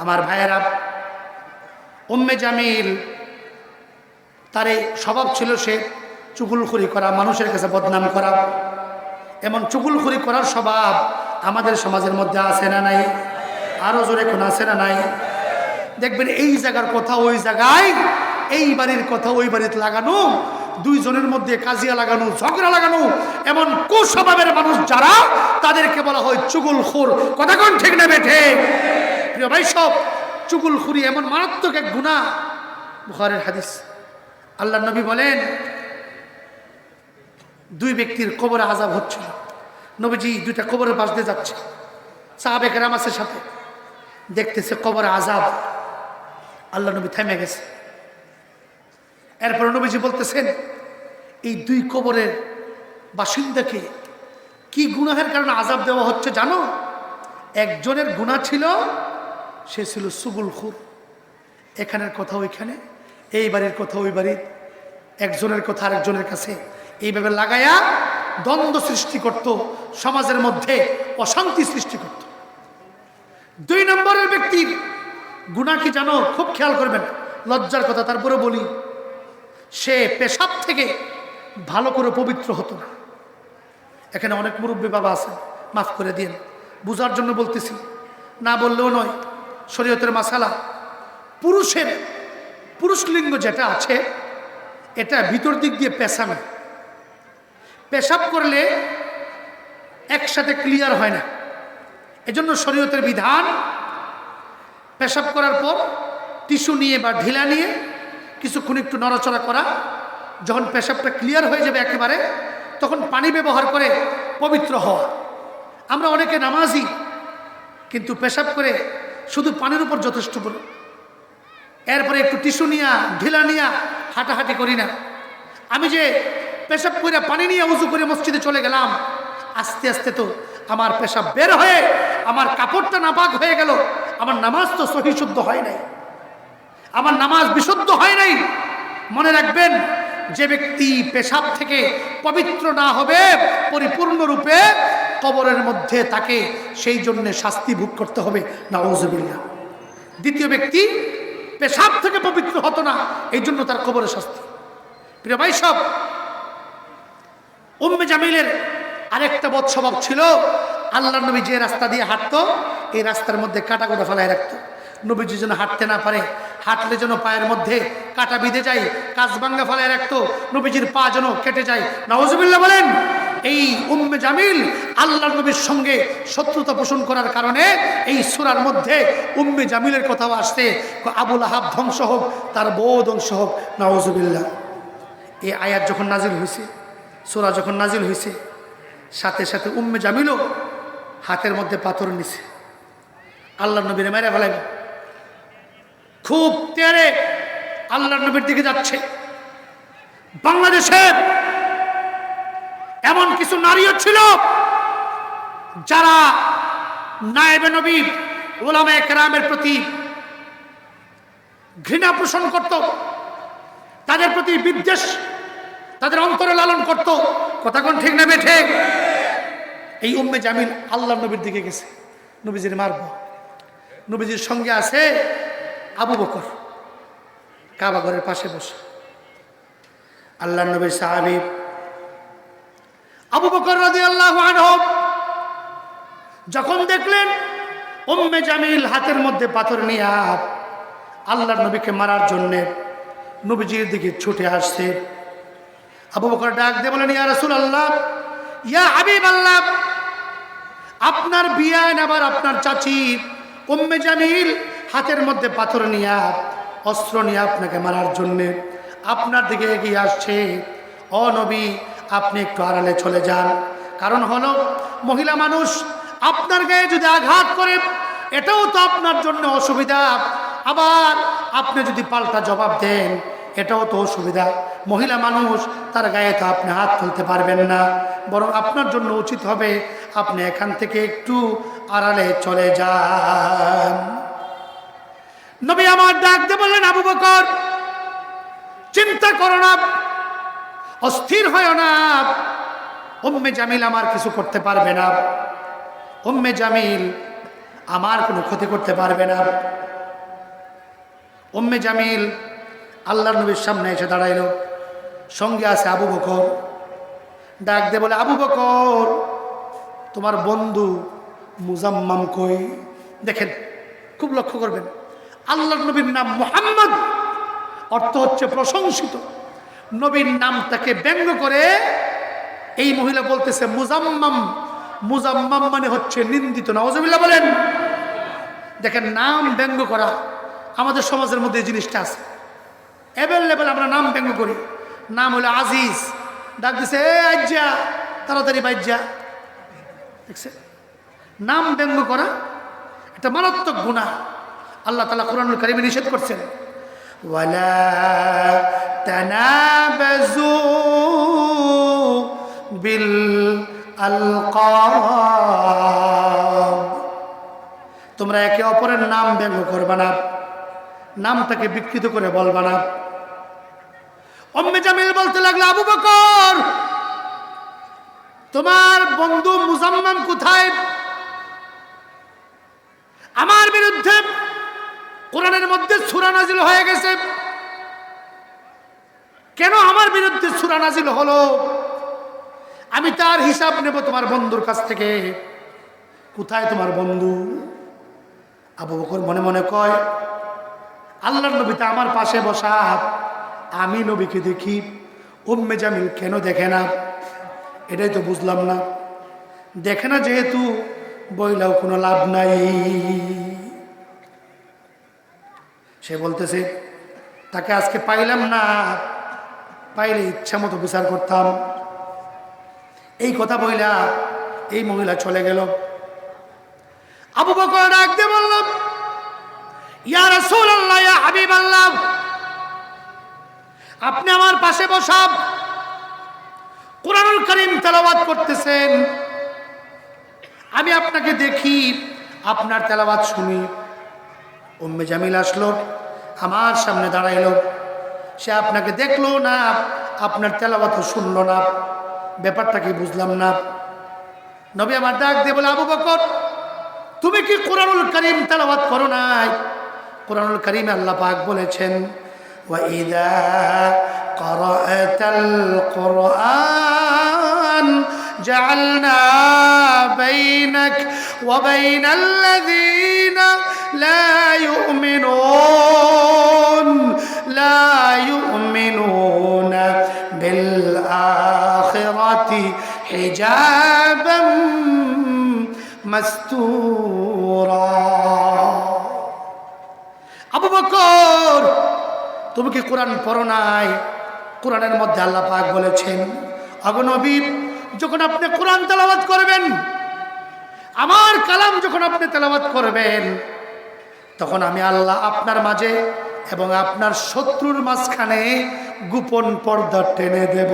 আমার ভাইয়েরা, উম্মে জামিল, তার এই স্বভাব ছিল সে চুগলখড়ি করা, মানুষের কাছে বদনাম করা। এমন চুগলখড়ি করার স্বভাব আমাদের সমাজের মধ্যে আছে না নাই? আরো জোরে কোন আছে না নাই? দেখবেন এই জায়গার কথা ওই জায়গায়, এই বাড়ির কথা ওই বাড়িতে লাগানো, দুইজনের মধ্যে কাজিয়া লাগানো, ঝগড়া লাগানো, এমন কুস্বভাবের মানুষ যারা, তাদেরকে বলা হয় চুগলখোর। কথা কোন ঠিক না বেঠে? প্রিয় ভাই সব, চুগলখুরি এমন মারাত্মক এক গুনাহ। বুখারীর হাদিস, আল্লাহর নবী বলেন, দুই ব্যক্তির কবরে আযাব হচ্ছিল। নবীজি দুইটা কবরের পাশ দিয়ে যাচ্ছে, সাহাবে কেরাম আছে সাথে, দেখতেছে কবরে আযাব। আল্লাহ নবী থেমে গেছে। এরপর নবীজি বলতেছেন, এই দুই কবরের বাসিন্দাকে কি গুনাহের কারণে আযাব দেওয়া হচ্ছে জানো? একজনের গুনাহ ছিল, সে ছিল চুগলখোর। এখানের কথা ওইখানে, এই বাড়ির কথা ওই বাড়ির, একজনের কথা আরেকজনের কাছে এইভাবে লাগায়া দ্বন্দ্ব সৃষ্টি করত, সমাজের মধ্যে অশান্তি সৃষ্টি করত। দুই নম্বরের ব্যক্তির গুনাহ কি জানো? খুব খেয়াল করবেন, লজ্জার কথা তারপরে বলি। সে পেশাব থেকে ভালো করে পবিত্র হতো না। এখানে অনেক মুরব্বী বাবা আছেন, মাফ করে দিন। বুঝার জন্য বলতেছি, না বললেও নয়, শরীয়তের মাসালা। পুরুষ লিঙ্গ যেটা আছে এটা ভিতর দিক দিয়ে পেশাবে, পেশাব করলে একসাথে ক্লিয়ার হয় না। এজন্য শরীয়তের বিধান, পেশাব করার পর টিস্যু নিয়ে বা ঢিলা নিয়ে কিছুক্ষণ একটু নড়াচড়া করা, যখন পেশাবটা ক্লিয়ার হয়ে যাবে একেবারে, তখন পানি ব্যবহার করে পবিত্র হওয়া। আমরা অনেকে নামাজি, কিন্তু পেশাব করে শুধু পানির উপর যথেষ্ট বলো, এরপরে একটু টিস্যু নিয়া ঢিলা নিয়া হাঁটাহাঁটি করি না। আমি যে পেশাব করে পানি নিয়ে উজু করে মসজিদে চলে গেলাম, আস্তে আস্তে তো আমার পেশাব বের হয়ে আমার কাপড়টা নাপাক হয়ে গেল, আমার নামাজ তো সহি শুদ্ধ হয় নাই, আমার নামাজ বিশুদ্ধ হয় নাই। মনে রাখবেন, যে ব্যক্তি পেশাব থেকে পবিত্র না হবে পরিপূর্ণরূপে, কবরের মধ্যে তাকে সেই জন্য শাস্তি ভোগ করতে হবে, নাউজুবিল্লাহ। দ্বিতীয় ব্যক্তি পেশাব থেকে পবিত্র হতো না, এই জন্য তার কবরের শাস্তি। প্রিয় ভাই সব, উম্মে জামিলের আরেকটা বদ স্বভাব ছিল, আল্লাহর নবী যে রাস্তা দিয়ে হাঁটতো এই রাস্তার মধ্যে কাটা কোটা ফেলায় রাখতো। নবীজি যেন হাঁটতে না পারে, হাঁটলে যেন পায়ের মধ্যে কাটা বিঁধে যায়, কাঁচবাঙ্গা ফেলায় রাখতো, নবীজির পা যেন কেটে যায়। নাউজুবিল্লাহ বলেন। এই উম্মে জামিল আল্লাহর নবীর সঙ্গে শত্রুতা পোষণ করার কারণে এই সূরার মধ্যে উম্মে জামিলের কথাও আসছে, আবুল আহাব ধ্বংস হোক, তার বউ ধ্বংস হোক। নাউজুবিল্লাহ। এই আয়াত যখন নাজিল হয়েছে, সূরা যখন নাজিল হয়েছে, সাথে সাথে উম্মে জামিলও হাতের মধ্যে পাথর নিছে, আল্লাহর নবীর মেরে ফেলাইবে। খুব তেরে আল্লাহর নবীর দিকে যাচ্ছে। বাংলাদেশে এমন কিছু নারীও ছিল যারা নায়েবে নবী উলামায়ে কেরামের প্রতি ঘৃণা পোষণ করত, তাদের প্রতি বিদ্বেষ তাদের অন্তরে লালন করত। কথা কোন ঠিক না বেঠে? এই উম্মে জামিল আল্লাহর নবীর দিকে গেছে, নবীজির মারব। নবীজির সঙ্গে আছে আবু বকর, কাবা ঘরের পাশে বসে। আল্লাহর নবীর সাহাবী আবু বকর রাদিয়াল্লাহু আনহু যখন দেখলেন উম্মে জামিল হাতের মধ্যে পাথর নিয়ে আল্লাহর নবীকে মারার জন্য নবীজির দিকে ছুটে আসছে, আবু বকর ডাক দিয়ে বলেন, ইয়া রাসূলুল্লাহ, ইয়া হাবিবাল্লাহ, আপনার বিয়ান আবার আপনার চাচি উম্মে জামিল হাতের মধ্যে পাথর নিয়ে অস্ত্র নিয়ে আপনাকে মারার জন্যে আপনার দিকে এগিয়ে আসছে। ও নবী, আপনি একটু আড়ালে চলে যান। কারণ হলো, মহিলা মানুষ আপনার গায়ে যদি আঘাত করে এটাও তো আপনার জন্য অসুবিধা, আবার আপনি যদি পাল্টা জবাব দেন এটাও তো অসুবিধা। মহিলা মানুষ, তার গায়ে তো আপনি হাত তুলতে পারবেন না, বরং আপনার জন্য উচিত হবে আপনি এখান থেকে একটু আড়ালে চলে যান। নবী আমার ডাক দিয়ে বললেন, আবু বকর, চিন্তা করো না, অস্থির হয় না, উম্মে জামিল আমার কিছু করতে পারবে না, উম্মে জামিল আমার কোনো ক্ষতি করতে পারবে না। উম্মে জামিল আল্লাহর নবীর সামনে এসে দাঁড়াইল, সঙ্গে আছে আবু বকর। ডাক দিয়ে বলে, আবু বকর, তোমার বন্ধু মুজাম্মাম কই? দেখেন, খুব লক্ষ্য করবেন, আল্লাহর নবীর নাম মুহাম্মদ, অর্থ হচ্ছে প্রশংসিত। নবীর নামটাকে ব্যঙ্গ করে এই মহিলা বলতেছে মুজাম্মাম। মুজাম্মাম মানে হচ্ছে নিন্দিত। নাউজুবিল্লাহ বলেন। দেখেন, নাম ব্যঙ্গ করা আমাদের সমাজের মধ্যে এই জিনিসটা আছে অ্যাভেলেবেল। আমরা নাম ব্যঙ্গ করি। নাম হলো আজিজ, ডাক দিছে, এ আজ্জা, তাড়াতাড়ি বাইজ্জা। দেখছে, নাম ব্যঙ্গ করা এটা মারাত্মক গুনাহ। আল্লাহ তাআলা কুরআনুল কারীমে নিষেধ করছেন, ওয়ালা তানাবাজু বিল আলকাব, তোমরা একে অপরের নাম ব্যঙ্গ করবা না, নামটাকে বিকৃত করে বলবা না। উম্মে জামিল বলতে লাগলো, আবু বকর, তোমার বন্ধু মুজাম্মাম কোথায়? আমার বিরুদ্ধে কোরআনের মধ্যে সূরা নাজিল হয়ে গেছে, কেন আমার বিরুদ্ধে সূরা নাজিল হলো? আমি তার হিসাব নেব তোমার বন্ধুর কাছ থেকে। কোথায় তোমার বন্ধু? আবু বকর মনে মনে কয়, আল্লাহর নবী তো আমার পাশে বসা, আমি নবীকে দেখি, উম্মে জামিল কেন দেখে না? এটাই তো বুঝলাম না। দেখে না যেহেতু বইলাও কোনো লাভ নাই। সে বলতেছে, তাকে আজকে পাইলাম না, পাইলে ইচ্ছা মতো বিচার করতাম। এই কথা বইলা এই মহিলা চলে গেল। আবু বকর ডাক দিয়ে বলল, ইয়া রাসূলুল্লাহ, ইয়া হাবিবাল্লাহ, আপনি আমার পাশে বসা কুরআনুল কারীম তেলাওয়াত করতেছেন, আমি আপনাকে দেখি, আপনার তেলাওয়াত শুনি। উম্মে জামিল আসলো, আমার সামনে দাঁড়াইলো। সে আপনাকে দেখলো না, আপনার তেলাওয়াতও শুনলো না। ব্যাপারটা কি বুঝলাম না। নবী আমার ডাক দিয়ে বলে, আবু বকর, তুমি কি কুরআনুল কারীম তেলাওয়াত করো নাই? কুরআনুল কারীমে আল্লাহ পাক বলেছেন, ওয়া ইযা ক্বারাআতাল কুরআন জাআলনা বাইনাক ওয়া বাইনাল্লাযীনা লা ইউমিনুনা বিল আখিরাতি হিজাবাম মাসতুরা। আবু বকর, তুমি কি কোরআন পড়ো নাই? কোরআনের মধ্যে আল্লাহ পাক বলেছেন, ওগো নবী, যখন আপনি কোরআন তেলাওয়াত করবেন, আমার কালাম যখন আপনি তেলাওয়াত করবেন, তখন আমি আল্লাহ আপনার মাঝে এবং আপনার শত্রুর মাঝখানে গোপন পর্দা টেনে দেব।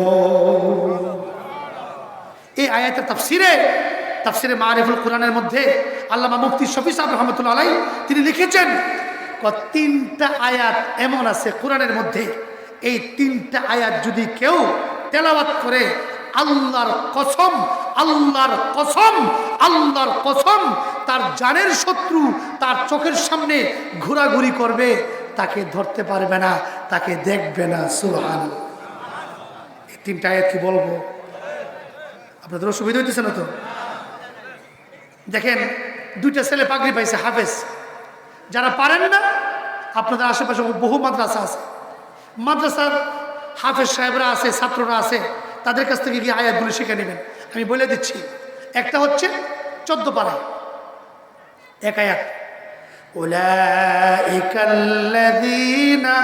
এই আয়াতের তাফসিরে মারিফুল কোরআনের মধ্যে আল্লামা মুফতি শফি সাহেব রহমতুল্লাহ আলাইহি তিনি লিখেছেন, তিনটা আয়াত এমন আছে কোরআনের মধ্যে, এই তিনটা আয়াত যদি কেউ তেলাওয়াত করে, আল্লাহর কসম, আল্লাহর কসম, আল্লাহর কসম, তার জানের শত্রু তার চোখের সামনে ঘোরাঘুরি করবে, তাকে ধরতে পারবে না, তাকে দেখবে না। সুবহানাল্লাহ। এই তিনটা আয়াত কি বলবো? আপনাদের অসুবিধা হইতেছে না তো? দেখেন, দুইটা ছেলে পাগড়ি পাইছে, হাফেজ। যারা পারেন না, আপনাদের আশেপাশে বহু মাদ্রাসা আছে, মাদ্রাসার হাফেজ সাহেবরা আছে, ছাত্ররা আছে, তাদের কাছ থেকে গিয়ে আয়াতগুলো শিখে নেবেন। আমি বলে দিচ্ছি, একটা হচ্ছে 14 পারায় এক আয়াত, উলাইকাল্লাযীনা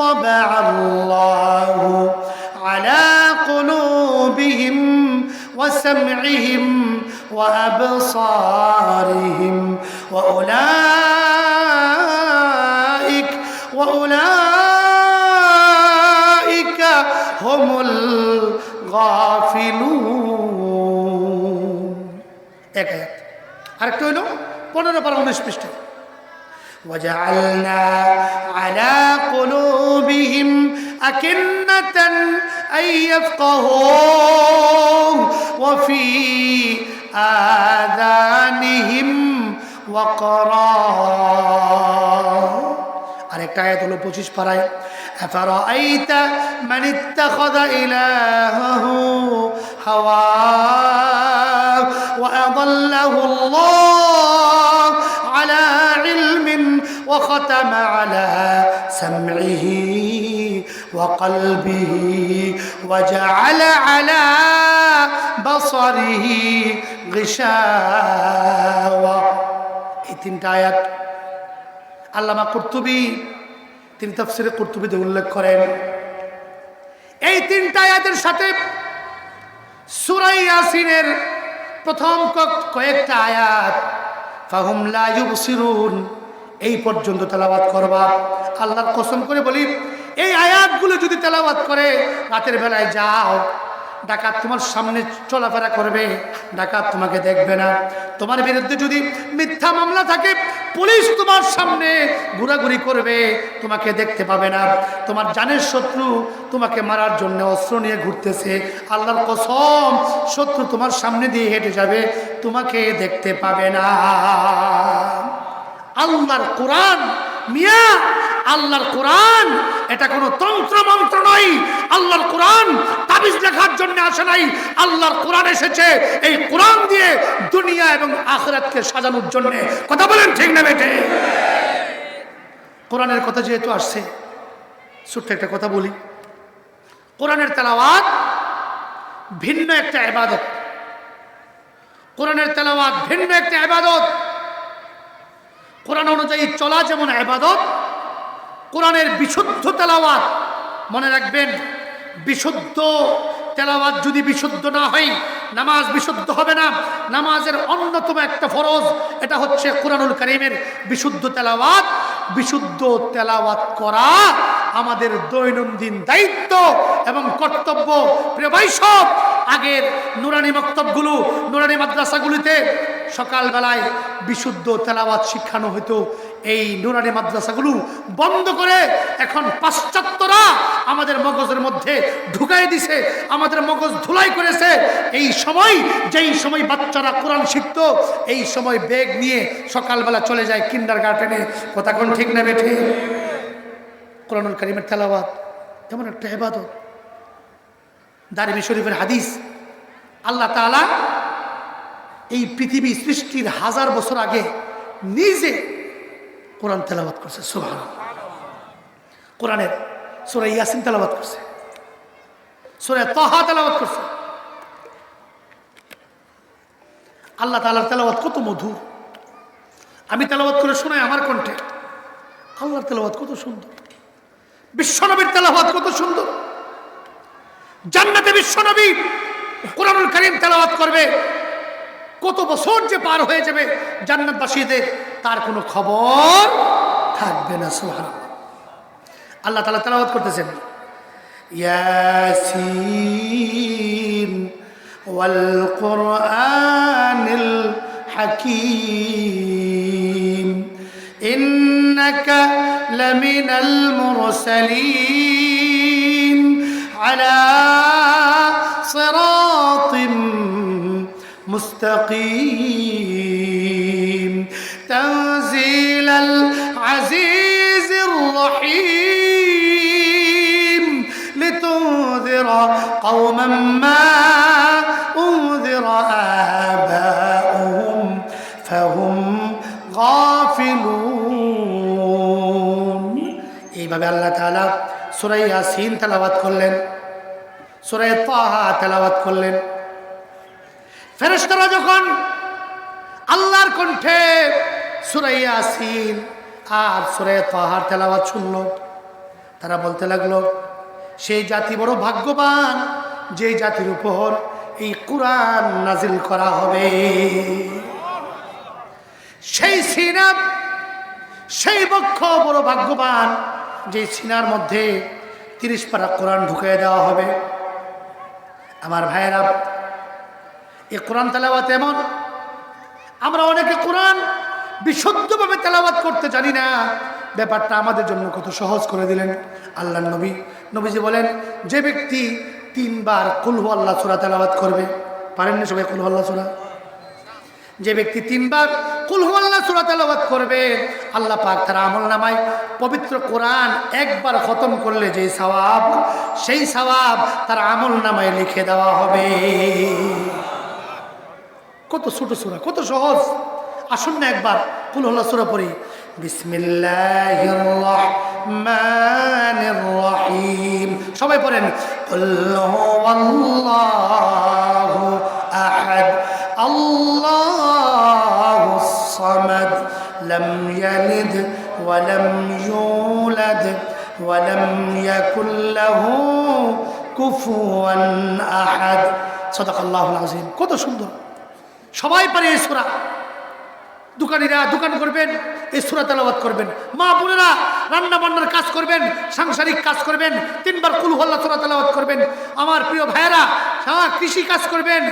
তাবাআল্লাহু আলা কুলুবিহিম ওয়া সামঈহিম ওয়া আবসারিহিম ওয়া উলাইকা হুমুল গাফিলুন। এক আয়াত। আরেকটা হইল 15 পারা 19 পৃষ্ঠা, ওয়াজআলনা আলা কুলুবিহিম আকিন্নাতান আন ইয়াফকাহু ওয়া ফি আযানিহিম ওয়াকরা। আরেকটা আয়াত হলো 25 পারায়, আফারাআইতা মান ইত্তাখাযা ইলাহাহু হাওয়াহু ওয়া আযাল্লাহু আল্লাহু আলা ইলমিন ওয়া খাতামা আলা সামঈহি ওয়া কলবিহি ওয়া জাআলা আলা বাসারিহি গিশাওয়া। এই তিনটা আয়াত আল্লামা কুরতুবী তিনি তাফসিরে কুরতুবীতে উল্লেখ করেন। এই তিনটা আয়াতের সাথে সূরা ইয়াসিনের প্রথম কয়েকটা আয়াত, ফাহুম লা ইউবসিরুন, এই পর্যন্ত তেলাওয়াত করবা। আল্লাহর কসম করে বলি, এই আয়াতগুলো যদি তেলাওয়াত করে, রাতের বেলায় যাও, ডাকাত তোমার সামনে চলাফেরা করবে, ডাকাত তোমাকে দেখবে না। তোমার বিরুদ্ধে যদি মিথ্যা মামলা থাকে, পুলিশ তোমার সামনে ঘোরাঘুরি করবে, তোমাকে দেখতে পাবে না। তোমার জানের শত্রু তোমাকে মারার জন্য অস্ত্র নিয়ে ঘুরতেছে, আল্লাহর কসম, শত্রু তোমার সামনে দিয়ে হেঁটে যাবে, তোমাকে দেখতে পাবে না। আল্লাহর কোরআন মিয়া, আল্লাহর কোরআন এটা কোনো তন্ত্র মন্ত্র নয়, আল্লাহর কোরআন তাবিজ লেখার জন্য আসে নাই, আল্লাহর কোরআন এসেছে এই কোরআন দিয়ে দুনিয়া এবং আখিরাতকে সাজানোর জন্য। কথা বলেন ঠিক না বেটে? কোরআনের কথা যেহেতু আসছে, ছোট্ট একটা কথা বলি। কোরআনের তেলাওয়াত ভিন্ন একটা ইবাদত। কোরআনের তেলাওয়াত ভিন্ন একটা ইবাদত। কোরআন অনুযায়ী চলা যেমন ইবাদত, কোরআনের বিশুদ্ধ তেলাওয়াত, মনে রাখবেন, বিশুদ্ধ তেলাওয়াত যদি বিশুদ্ধ না হয় নামাজ বিশুদ্ধ হবে না। নামাজের অন্যতম একটা ফরজ, এটা হচ্ছে কোরআনুল কারীমের বিশুদ্ধ তেলাওয়াত। বিশুদ্ধ তেলাওয়াত করা আমাদের দৈনন্দিন দায়িত্ব এবং কর্তব্য। প্রিয় ভাই, সব আগের নুরানি মক্তবগুলো, নুরানি মাদ্রাসাগুলিতে সকালবেলায় বিশুদ্ধ তেলাওয়াত শিখানো হতো। এই নুরানি মাদ্রাসাগুলো বন্ধ করে এখন পাশ্চাত্যরা আমাদের মগজের মধ্যে ঢুকাই দিছে, আমাদের মগজ ধুলাই করেছে। এই সময়, যেই সময় বাচ্চারা কোরআন শিখত, এই সময় ব্যাগ নিয়ে সকালবেলা চলে যায় কিন্ডারগার্টেনে। কথা কোন ঠিক না বেঠে? কোরআনুল কারীমের তেলাওয়াত এমন একটা ইবাদত। দারমি শরীফের হাদিস, আল্লাহ তাআলা এই পৃথিবী সৃষ্টির 1000 বছর আগে নিজে কোরআন তেলাওয়াত করছে। সুবহানাল্লাহ। কোরআনের সূরা ইয়াসিন তেলাওয়াত করছে, সূরা তাহা তেলাওয়াত করছে। আল্লাহ তাআলার তেলাওয়াত কত মধুর। আমি তেলাওয়াত করে শোনাই আমার কণ্ঠে। আল্লাহর তেলাওয়াত কত সুন্দর, বিশ্বনবীর তেলাওয়াত কত সুন্দর। জান্নাতে বিশ্বনবী কোরআনুল কারীম তেলাওয়াত করবে, কত বছর যে পার হয়ে যাবে জান্নাতবাসীদের তার কোনো খবর থাকবে না। সুবহানাল্লাহ। আল্লাহ তাআলা তেলাওয়াত করতেছেন, ইয়াসিন ওয়াল কুরআনিল হাকীম ইন্নাকা লামিনাল মুরসালিন আলা সিরাতিম মুস্তাকিম তানজিলাল আজিজির রহিম লিতুনযিরা কওমান মা উনযিরা আবাউহুম ফাহুম গাফিলুন। এইভাবে আল্লাহ তাআলা সূরা ইয়াসিন তেলাওয়াত করলেন, সূরা তাহা তেলাওয়াত করলেন। ফেরেশতারা যখন আল্লাহর কণ্ঠে সূরা ইয়াসিন আর সূরা তাহার তেলাওয়াত শুনল, তারা বলতে লাগলো, সেই জাতি বড় ভাগ্যবান যে জাতির উপর এই কোরআন নাজিল করা হবে। সেই সিনা, সেই বক্ষ বড় ভাগ্যবান যে সিনার মধ্যে 30 পারা কোরআন ঢুকিয়ে দেওয়া হবে। আমার ভাইয়েরা, এই কোরআন তেলাওয়াত এমন, আমরা অনেকে কোরআন বিশুদ্ধভাবে তেলাওয়াত করতে জানি না। ব্যাপারটা আমাদের জন্য কত সহজ করে দিলেন আল্লাহর নবী। নবীজি বলেন, যে ব্যক্তি 3 বার কুল হু আল্লাহ সূরা তেলাওয়াত করবে, পারেন না সবাই কুল হু আল্লাহ সূরা? যে ব্যক্তি 3 বার কুল হু আল্লাহ সূরা তেলাওয়াত করবে, আল্লাহ পাক তার আমলনামায় পবিত্র কোরআন একবার খতম করলে যে সওয়াব, সেই সওয়াব তার আমলনামায় লিখে দেওয়া হবে। কত ছোট সূরা, কত সহজ। আসুন না একবার কুল হু আল্লাহ সূরা পড়ি। বিসমিল্লাহির রহমানির রহিম। সবাই পড়েন, কুল হুয়াল্লাহু আহাদ আল্লাহুস সামাদ লাম ইয়ালিদ ওয়া লাম ইউলাদ ওয়া লাম ইয়াকুল লাহু কুফুয়ান আহাদ। সাদাকাল্লাহুল আযীম। কত সুন্দর, সবাই পারে এই সূরা। দোকানিরা দোকান করবেন, এই সূরা তেলাওয়াত করবেন। মা বোনেরা রান্না বান্নার কাজ করবেন, সাংসারিক কাজ করবেন, 3 বার কুল হু আল্লাহ সূরা তেলাওয়াত করবেন। আমার প্রিয় ভাইয়েরা, কৃষি কাজ করবেন,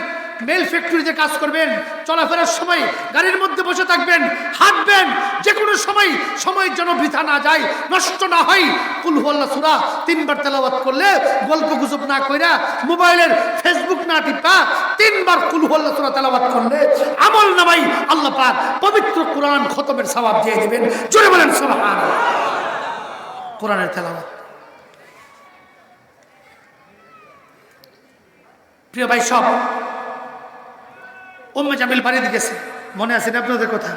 মেল ফ্যাক্টরিতে কাজ করবেন, চলাফেরার সময় গাড়ির মধ্যে বসে থাকবেন, হাঁটবেন, যে কোনো সময় যেন বৃথা না যায়, নষ্ট না হয়। কুল হু আল্লাহ সূরা 3 বার তেলাওয়াত করলে, গল্প গুজব না কইরা, মোবাইলের ফেসবুক না টিপা, 3 বার কুল হু আল্লাহ সূরা তেলাওয়াত করলে আমল নামাই আল্লাহ পাক পবিত্র কোরআন খতমের সওয়াব দিয়ে দিবেন। জোরে বলেন সুবহানাল্লাহ। কোরআনের তেলাওয়াত প্রিয় ভাই সব, উম্মে জামিল বাড়িতে গেছে, মনে আছে না আপনাদের কথা?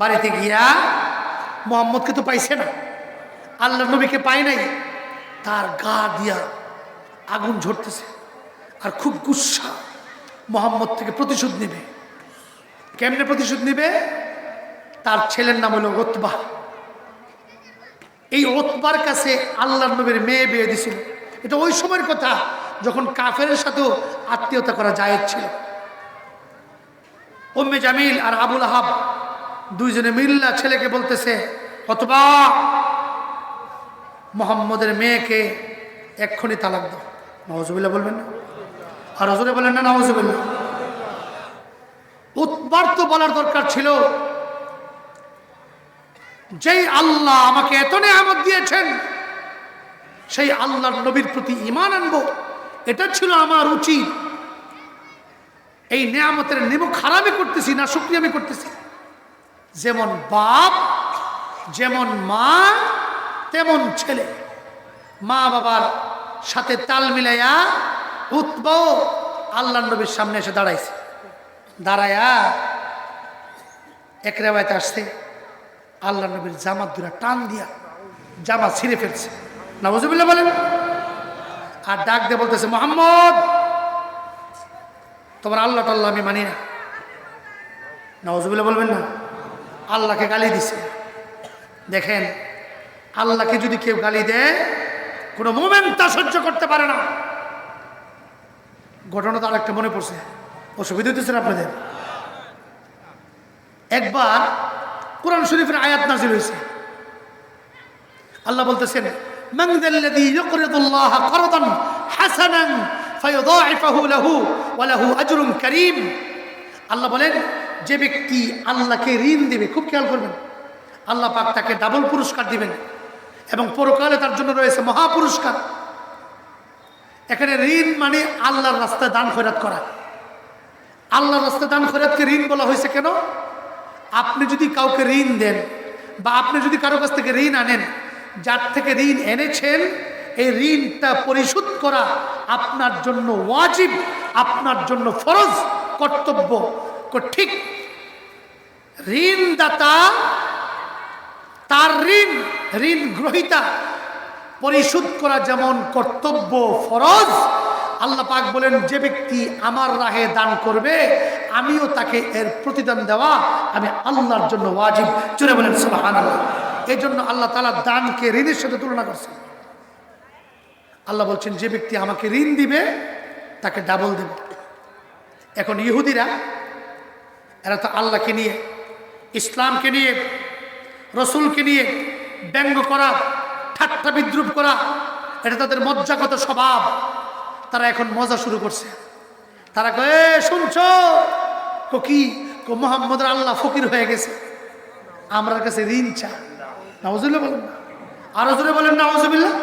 বাড়িতে গিয়া মোহাম্মদকে তো পাইছে না, আল্লাহ নবীকে পায় নাই, তার গা দিয়া আগুন ঝরতেছে আর খুব গুসা, মোহাম্মদ থেকে প্রতিশোধ নেবে। কেমনে প্রতিশোধ নেবে? তার ছেলের নাম হলো উতবা। এই উতবার কাছে আল্লাহ নবীর মেয়ে বিয়ে দিছিল। এটা ওই সময়ের কথা যখন কাফেরের সাথেও আত্মীয়তা করা জায়েজ ছিল। উম্মে জামিল আর আবুল আহাব দুইজনে মিল্লা ছেলেকে বলতেছে, উতবা, মুহাম্মদের মেয়েকে এক্ষুনি তালাক দাও। নাউজুবিল্লাহ বলবেন না? আর হুজুরে বলেন না নাউজুবিল্লাহ? উতবার তো বলার দরকার ছিল, যেই আল্লাহ আমাকে এত নেয়ামত দিয়েছেন সেই আল্লাহর নবীর প্রতি ঈমান আনবো, এটা ছিল আমার উচিত। এই নেয়ামতের নিমক হারামি করতেছি না শুকরিয়া আমি করতেছি। যেমন বাপ, যেমন মা, তেমন ছেলে। মা বাবার সাথে তাল মিলাইয়া উতবাও আল্লাহর নবীর সামনে এসে দাঁড়াইছে। দাঁড়ায়া এক রেওয়ায়েতে আসছে আল্লাহ নবীর জামাত দুরা টান দিয়া জামা ছিঁড়ে ফেলছে। নাউজুবিল্লাহ বলেন। আর ডাক দিয়ে বলতেছে, মুহাম্মদ, তোমার আল্লাহ টাল্লাহ আমি মানি না। নাউজুবিল্লাহ বলবেন না? আল্লাহকে গালি দিছে। দেখেন, আল্লাহকে যদি কেউ গালি দেয় কোনো মোমেন তা সহ্য করতে পারে না। ঘটনা তো আরেকটা মনে পড়ছে, অসুবিধা হইতেছে না আপনাদের? একবার কোরআন শরীফের আয়াত নাযিল হয়েছে। আল্লাহ বলতেছেন, মান যাল্লাযী ইউকরিদুল্লাহ করদান হাসানান ফায়ুদাইফাহু লাহু ওয়া লাহু আজরুন কারীম। আল্লাহ বলেন, যে ব্যক্তি আল্লাহকে ঋণ দেবে, খুব খেয়াল করবেন, আল্লাহ পাক তাকে ডাবল পুরস্কার দিবেন এবং পরকালে তার জন্য রয়েছে মহা পুরস্কার। এখানে ঋণ মানে আল্লাহর রাস্তায় দান খয়রাত করা। আল্লাহর রাস্তায় দান খয়রাতকে ঋণ বলা হয়েছে কেন? আপনি যদি কাউকে ঋণ দেন বা আপনি যদি কারো কাছ থেকে ঋণ আনেন, যার থেকে ঋণ এনেছেন এই ঋণটা পরিশোধ করা আপনার জন্য ওয়াজিব, আপনার জন্য ফরজ, কর্তব্য। ঠিক ঋণদাতা তার ঋণ গ্রহীতা পরিশোধ করা যেমন কর্তব্য, ফরজ, আল্লাহ পাক বলেন যে ব্যক্তি আমার রাহে দান করবে আমিও তাকে এর প্রতিদান দেওয়া আমি আল্লাহর জন্য ওয়াজিব। জোরে বলেন সুবহানাল্লাহ। এই জন্য আল্লাহ তাআলা দানকে ঋণের সাথে তুলনা করছেন। আল্লাহ বলছেন যে ব্যক্তি আমাকে ঋণ দিবে তাকে ডাবল দেব। এখন ইহুদিরা, এরা তো আল্লাহকে নিয়ে, ইসলামকে নিয়ে, রসুলকে নিয়ে ব্যঙ্গ করা, ঠাট্টা বিদ্রুপ করা, এটা তাদের মজ্জাগত স্বভাব। তারা এখন মজা শুরু করছে। তারা কয়ে, শুনছো কি মুহাম্মদের আল্লাহ ফকির হয়ে গেছে, আমরার কাছে ঋণ চা। নাউজুবিল্লাহ বলেন না? আরো জোরে বলেন নাউজুবিল্লাহ।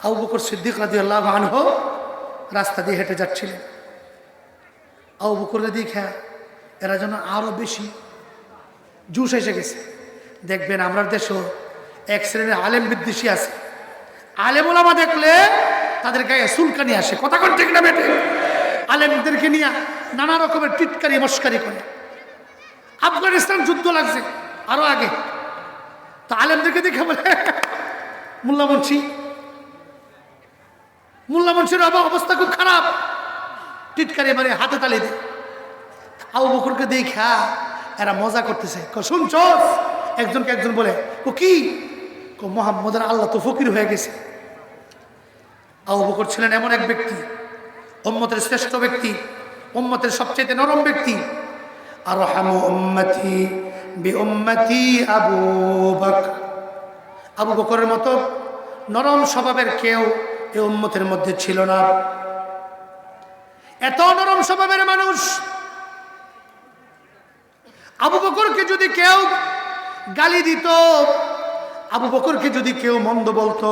আবু বকর সিদ্দিক রাদিয়াল্লাহু আনহু রাস্তা দিয়ে হেঁটে যাচ্ছিলেন। আবু বকরের দিকে এরা যেন আরো বেশি জুস এসে গেছে। দেখবেন আমরা দেশও এক শ্রেণীর আলেম বিদ্বেষী আছে। আলেম ওলামা দেখলে তাদের গায়ে চুলকানি আসে। কথা কোন ঠিক না বেটে? আলেমদেরকে নিয়ে নানা রকমের টিটকারি মস্কারি করে। আফগানিস্তান যুদ্ধ লাগছে আরো আগে, তো আলেমদেরকে দেখে বলে মোল্লা মুন্সির অবস্থা খুব খারাপ, টিটকারি মানে হাতে তালি দেয়। আবু বকরকে দেখা এরা মজা করতেছে। শুনছো? একজনকে একজন বলে, কি মুহাম্মদের আল্লাহ তো ফকির হয়ে গেছে। আবু বকর ছিলেন এমন এক ব্যক্তি, উম্মতের শ্রেষ্ঠ ব্যক্তি, উম্মতের সবচেয়ে নরম ব্যক্তি। আরহামু উম্মতি বিউম্মতি আবু বকর। আবু বকরের মতো নরম স্বভাবের কেউ এই উম্মতের মধ্যে ছিল না। এত নরম স্বভাবের মানুষ। আবু বকরকে যদি কেউ গালি দিত, আবু বকরকে যদি কেউ মন্দ বলতো,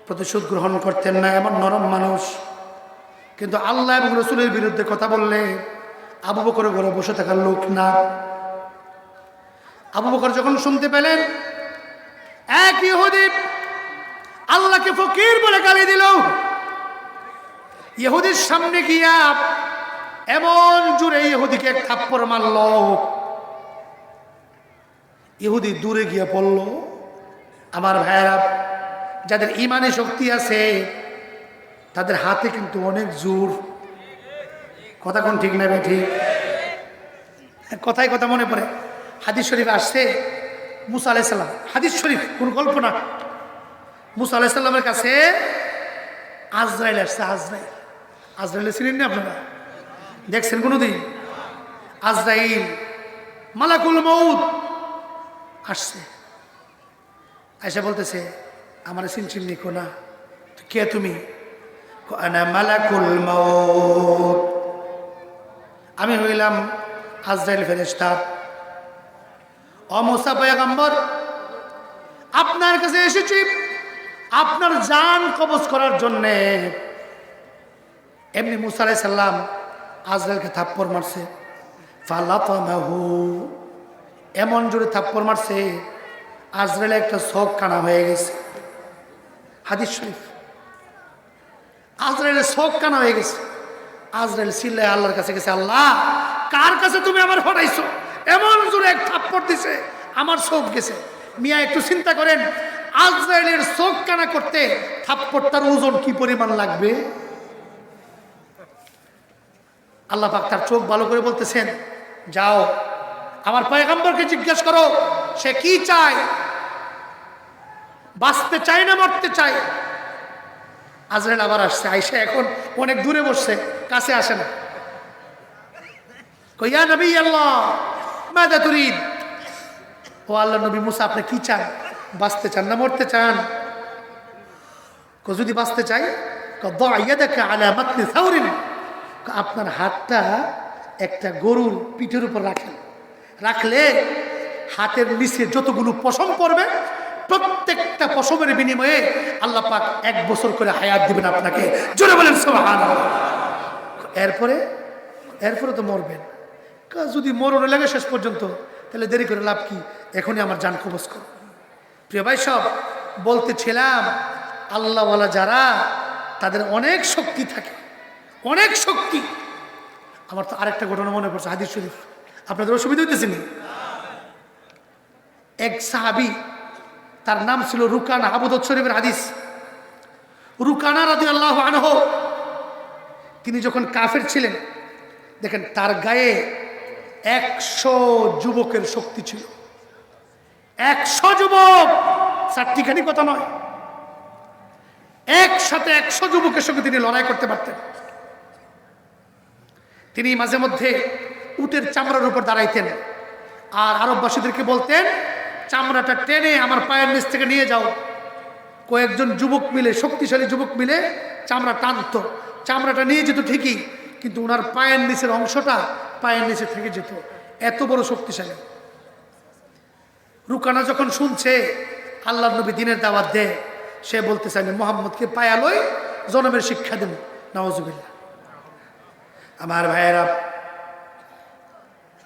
প্রতিশোধ গ্রহণ করতেন না, এমন নরম মানুষ। কিন্তু আল্লাহ এবং রসুলের বিরুদ্ধে কথা বললে আবু বকরের ঘরে বসে থাকার লোক না। আবু বকর যখন শুনতে পেলেন এক ইহুদি আল্লাহকে ফকির বলে গালি দিল, ইহুদির সামনে গিয়া এমন জোরে ইহুদিকে এক থাপ্পড় মারল, ইহুদি দূরে গিয়া পড়ল। আমার ভাইয়েরা, যাদের ইমানে শক্তি আছে তাদের হাতে কিন্তু অনেক জোর। কথা কোন ঠিক নেবে? ঠিক। কথায় কথা মনে পড়ে, হাদিস শরীফ আসছে মুসা আলাইহিস সালাম, হাদিস শরীফ কোন গল্প না, মুসা আলাইহিস সালামের কাছে আজরাইল আসছে। আজরাইল ছিলেন না আপনারা? দেখছেন কোনোদিন? আজরাইল মালাকুল মউত আসছে, আয়সা বলতেছে আমার চিনচিনি কোনা, কে তুমি? আনা মালাকুল মউত, আমি হইলাম আজরাইল ফেরেশতা। ও মুসা পয়গম্বর, আপনার কাছে এসেছি আপনার জান কবজ করার জন্যে। এমনি মুসা আলাইহিস সালাম আজরাইলকে থাপ্পড় মারছে। ফালাতামাহু, এমন জোরে থাপ্পড় মারছে আজরাইল একটা চোখ কানা হয়ে গেছে। হাদিস শরীফ, আজরাইলের চোখ কানা হয়ে গেছে। আজরাইল চিল্লায় আল্লাহর কাছে গেছে, আল্লাহ কার কাছে তুমি আমার হটাইছো? এমন জোরে এক থাপ্পড় দিছে আমার চোখ গেছে। মিয়া একটু চিন্তা করেন, আজরাইলের চোখ কানা করতে থাপ্পড়টার ওজন কি পরিমাণ লাগবে? আল্লাহ পাক তার চোখ ভালো করে বলতেছেন, যাও আমার পয়গম্বরকে জিজ্ঞেস করো সে কি চায়, বাঁচতে চায় না মরতে চায়। আজরাইল আবার আসছে, আইসা এখন অনেক দূরে বসছে, কাছে আসে না। ইয়া নবী আল্লাহ মাযা তুরিদ, ও আল্লাহ নবী মুসা আপনি কি চান? বাঁচতে চান না মরতে চান? যদি বাঁচতে চাই, ইয়াদাকা আলা মাতনি সাউরিন, আপনার হাতটা একটা গরুর পিঠের উপর রাখেন, রাখলে হাতের নিচে যতগুলো পশম পড়বে প্রত্যেকটা পশমের বিনিময়ে আল্লাহ পাক 1 বছর করে হায়াত দিবেন আপনাকে। জোরে বলেন সুবহানাল্লাহ। এরপরে তো মরবেন। যদি মরণে লাগে শেষ পর্যন্ত, তাহলে দেরি করে লাভ কি? এখনই আমার জান কবজ করো। প্রিয় ভাই সব, বলতেছিলাম আল্লাহওয়ালা যারা, তাদের অনেক শক্তি থাকে, অনেক শক্তি। আমার তো আরেকটা ঘটনা মনে পড়ছে, হাদিস শরীফ। আপনাদের অসুবিধা হইতেছে নি? এক সাহাবী, তার নাম ছিল রুকানা, আবু দাউদ শরীফের হাদিস। রুকানা রাদিয়াল্লাহু আনহু, তিনি যখন কাফের ছিলেন, দেখেন তার গায়ে 100 যুবকের শক্তি ছিল। 100 যুবক, চারটিখানি কথা নয়, একসাথে 100 যুবকের সঙ্গে তিনি লড়াই করতে পারতেন। তিনি মাঝে মধ্যে উটের চামড়ার উপর দাঁড়াইতেন, আর আরববাসীদেরকে বলতেন চামড়াটা টেনে আমার পায়ের নিচ থেকে নিয়ে যাও। কয়েকজন যুবক মিলে, শক্তিশালী যুবক মিলে চামড়া টানত, চামড়াটা নিয়ে যেত ঠিকই, কিন্তু ওনার পায়ের নিচের অংশটা পায়ের নিচে থেকে যেত, এত বড় শক্তিশালী। রুকানা যখন শুনছে আল্লাহ নবী দিনের দাওয়াত দেয়, সে বলতেছে আমি মুহাম্মদকে পায়ালই জনমের শিক্ষা দেব। নাউজুবিল্লাহ। আমার ভাইয়েরা,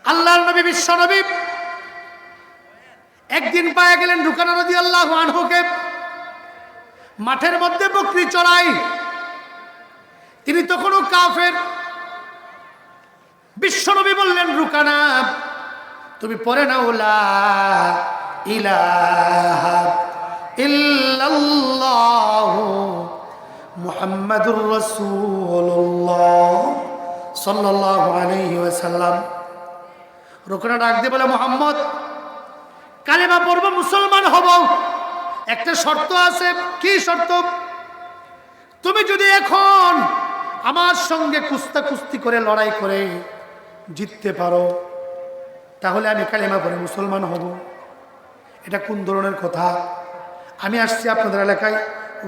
আল্লাহর নবী বিশ্ব নবী একদিন পায়া গেলেন রুকানা রাদিয়াল্লাহু আনহুকে, মাঠের মধ্যে বকরি চড়াই। তিনি তখনও কাফের। বিশ্ব নবী বললেন, রুকানা তুমি পড়ে নাও লা ইলাহা ইল্লাল্লাহু মুহাম্মাদুর রাসূলুল্লাহ সাল্লাল্লাহু আলাইহি ওয়াসাল্লাম। রুকানা ডাক দিয়ে বলে, মুহাম্মদ কালেমা পড়ব, মুসলমান হব, একটা শর্ত আছে। কি শর্ত? তুমি যদি এখন আমার সঙ্গে কুস্তি করে লড়াই করে জিততে পারো, তাহলে আমি কালেমা পড়ে মুসলমান হব। এটা কোন ধরনের কথা? আমি আসছি আপনাদের এলাকায়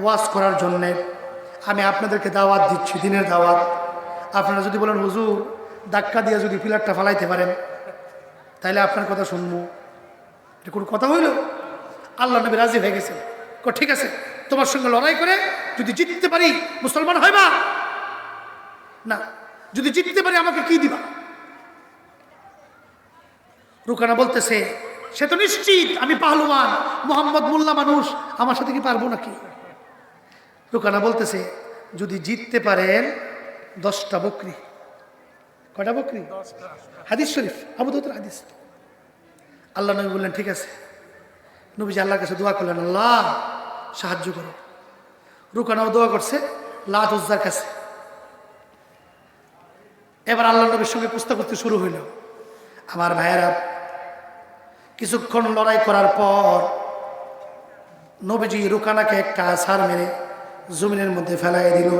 ওয়াজ করার জন্যে, আমি আপনাদেরকে দাওয়াত দিচ্ছি, দিনের দাওয়াত। আপনারা যদি বলেন হুজুর ধাক্কা দিয়ে যদি পিলারটা ফালাইতে পারেন, তাহলে আপনার কথা শুনবো। এটা কোনো কথা হইল? আল্লাহ নবী রাজি হয়ে গেছেন। ঠিক আছে, তোমার সঙ্গে লড়াই করে যদি জিততে পারি মুসলমান হইবা না, যদি জিততে পারি আমাকে কি দিবা? রুকানা বলতেছে, সে তো নিশ্চিত আমি পাহলুয়ান, মোহাম্মদ মোল্লা মানুষ, আমার সাথে কি পারবো নাকি? রুকানা বলতেছে, যদি জিততে পারেন 10টা বকরি। কয়টা বকরি? হাদিস শরীফ, আবু দাউদের হাদিস। আল্লাহ নবী বললেন ঠিক আছে। নবীজি আল্লাহর কাছে দোয়া করলেন, আল্লাহ সাহায্য করো। রুকানাও দোয়া করছে লাত উজ্জার কাছে। এবার আল্লাহ নবীর সঙ্গে কুস্তা করতে শুরু হইল। আমার ভাইয়েরা, কিছুক্ষণ লড়াই করার পর নবীজি রুকানাকে একটা আছাড় মেরে জমিনের মধ্যে ফেলাই দিল।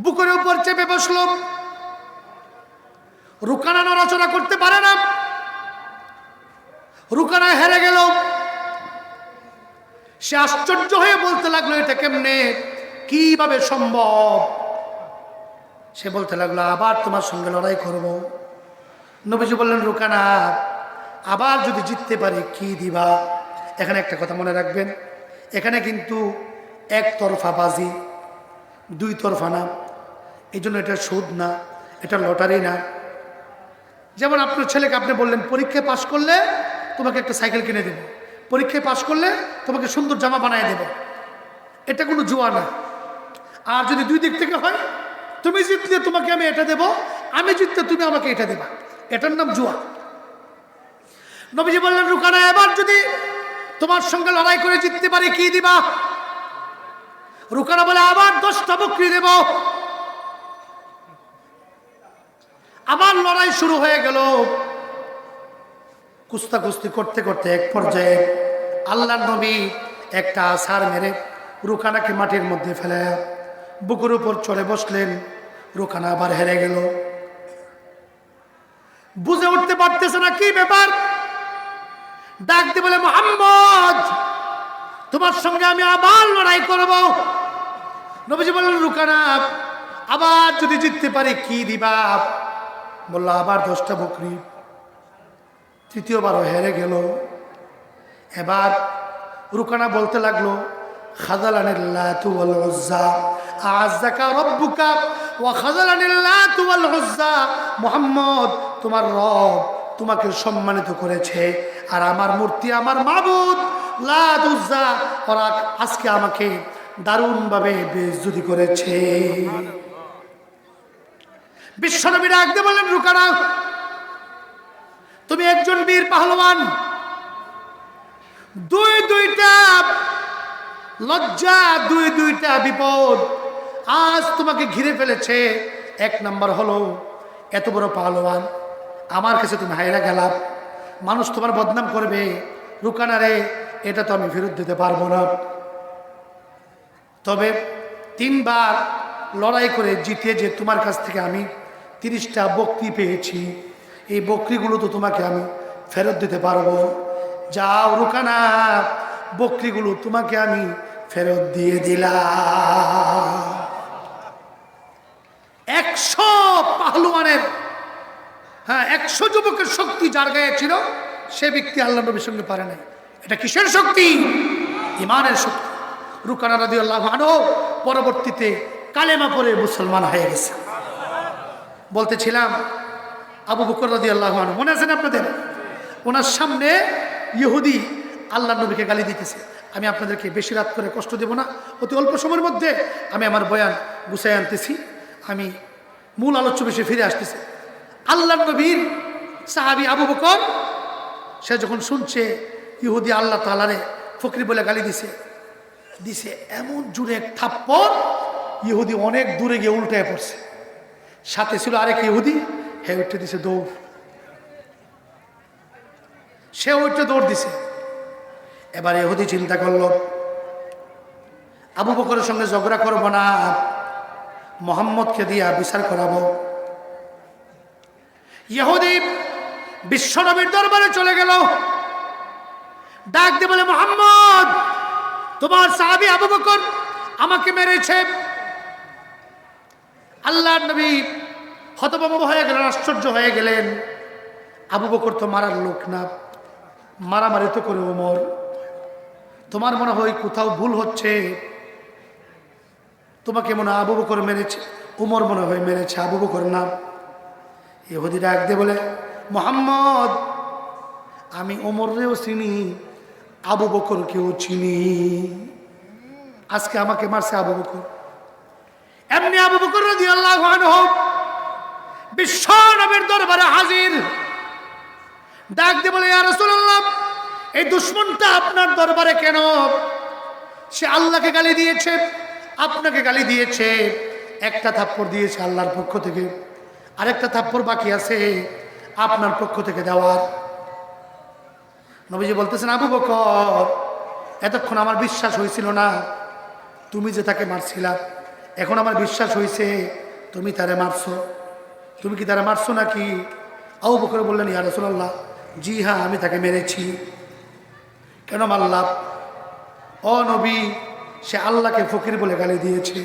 বুকের উপর চেপে বসল। রুকানা নড়াচড়া করতে পারে না। রুকানা হেরে গেল। সে আশ্চর্য হয়ে বলতে লাগলো, এটা কেমনে, কিভাবে সম্ভব? সে বলতে লাগলো, আবার তোমার সঙ্গে লড়াই করব। নবীজি বললেন, রুকানা আবার যদি জিততে পারি কি দিবা? এখানে একটা কথা মনে রাখবেন, এখানে কিন্তু একতরফা বাজি, দুই তরফা না। এই জন্য এটা সুদ না, এটা লটারি না। যেমন আপনার ছেলেকে আপনি বললেন পরীক্ষায় পাশ করলে তোমাকে একটা সাইকেল কিনে দেব, পরীক্ষায় পাশ করলে তোমাকে সুন্দর জামা বানিয়ে দেব, এটা কোনো জুয়া না। আর যদি দুই দিক থেকে হয়, তুমি জিতলে তোমাকে আমি এটা দেব, আমি জিতলে তুমি আমাকে এটা দেবা, এটার নাম জুয়া। নবীজি বললেন, রুকানা এবার যদি তোমার সঙ্গে লড়াই করে জিততে পারি কি দিবা? রুকানা বলে, আবার 10টা বকরি দেব। আবার লড়াই শুরু হয়ে গেল। কুস্তাকুস্তি করতে করতে এক পর্যায়ে আল্লাহর নবী একটা আছাড় মেরে রুকানাকে মাটির মধ্যে ফেলে বুকের উপর চড়ে বসলেন। রুকানা আবার হেরে গেল। বুঝে উঠতে পারতেছে না কি ব্যাপার। ডাক দিয়ে বলে, মুহাম্মদ তোমার সঙ্গে আমি আবার লড়াই করব। নবীজি বললেন, রুকানা আবার যদি জিততে পারি কি দিবা? বলল, আবার 10টা বকরি। তৃতীয়বারও হেরে গেল। এবার রুকানা বলতে লাগলো, খাযালানিল লাতু ওয়াল উজ্জা আ'আজ্জাকা রাব্বুকা ওয়া খাযালানিল লাতু ওয়াল উজ্জা। মুহাম্মদ তোমার রব তোমাকে সম্মানিত করেছে, আর আমার মূর্তি, আমার মাবুদ লাত উজ্জা ওরা আজকে আমাকে দারুণভাবে বেইজ্জতি করেছে। বিশ্বনবী ডাক দিয়ে বললেন, রুকানা তুমি একজন বীর পাহলওয়ান, দুইটা লজ্জা, দুইটা বিপদ আজ তোমাকে ঘিরে ফেলেছে। এক নাম্বার হলো এত বড় পাহলওয়ান, আমার কাছে তুমি হাইরা গেলা, মানুষ তোমার বদনাম করবে। রুকানা রে, এটা তো আমি ফেরত দিতে পারবো না। তবে 3বার লড়াই করে জিতে যে তোমার কাছ থেকে আমি 30টা বকরি পেয়েছি, এই বকরিগুলো তো তোমাকে আমি ফেরত দিতে পারবো। যাও রুকানা, বকরিগুলো তোমাকে আমি ফেরত দিয়ে দিলাম। 100 পাহলওয়ানের, 100 যুবকের শক্তি যার গায়ে ছিল, সে ব্যক্তি আল্লাহ নবীর সঙ্গে পারে নাই। এটা কিসের শক্তি? ঈমানের শক্তি। রুকানা রাদিয়াল্লাহু আনহু পরবর্তীতে কালেমা পড়ে মুসলমান হয়ে গেছে। বলতেছিলাম, আবু বকর রাদিয়াল্লাহু আনহু, মনে আছে না আপনাদের? ওনার সামনে ইহুদি আল্লাহ নবীকে গালি দিতেছে। আমি আপনাদেরকে বেশি রাত করে কষ্ট দেব না, অতি অল্প সময়ের মধ্যে আমি আমার বয়ান গুছাই আনতেছি। আমি মূল আলোচ্য বিষয়ে ফিরে আসতেছি। আল্লাহ নবীর সাহাবী আবু বকর, সে যখন শুনছে ইহুদি আল্লাহ তাআলারে ফকরি বলে গালি দিছে এমন জোরে এক থাপ্পড়, ইহুদি অনেক দূরে গিয়ে উল্টায় পড়ছে। সাথে ছিল আরেক ইহুদি, হে উঠে দিছে দৌড়। সে ওইটা দৌড় দিছে। এবার ইহুদি চিন্তা করলো, আবু বকরের সঙ্গে ঝগড়া করবো না, মুহাম্মদকে দিয়া বিচার করাবো। ইহুদি বিশ্বনবীর দরবারে চলে গেল। ডাক দিয়ে বলে, মুহাম্মদ তোমার সাহাবী আবু বকর আমাকে মেরেছে। আল্লাহর নবী হতভম্ব হয়ে গেলেন, আশ্চর্য হয়ে গেলেন। আবু বকর তো মারার লোক না, মারামারি তো করে ওমর। তোমার মনে হয় কোথাও ভুল হচ্ছে, তোমাকে মনে হয় আবু বকর মেরেছে, ওমর মনে হয় মেরেছে, আবু বকর না। ইহুদি ডাক দিয়ে বলে, মুহাম্মদ আমি ওমরেও চিনি, আবু বকরকেও চিনি, আজকে আমাকে মারছে আবু বকর। এমনি আবু বকর রাদিয়াল্লাহু আনহু বিশ্ব নবীর দরবারে হাজির, ডাক দিয়ে বলে, ইয়া রাসূলুল্লাহ, এই দুশমনটা আপনার দরবারে কেন? সে আল্লাহকে গালি দিয়েছে, আপনাকে গালি দিয়েছে, একটা থাপ্পড় দিয়েছে আল্লাহর পক্ষ থেকে, আরেকটা থাপ্পড় বাকি আছে আপনার পক্ষ থেকে দেওয়ার। নবীজি বলতেছেন, আবু বকর, এতক্ষণ আমার বিশ্বাস হয়েছিল না তুমি যে তাকে মারছিলা, এখন আমার বিশ্বাস হয়েছে তুমি তারে মারছো। তুমি কি তারা মারছো নাকি? আবু বকর বললেন, ইয়া রাসূলুল্লাহ, জি হ্যাঁ, আমি তাকে মেরেছি। কেন মারলাম? ও নবী, সে আল্লাহকে ফকির বলে গালি দিয়েছে।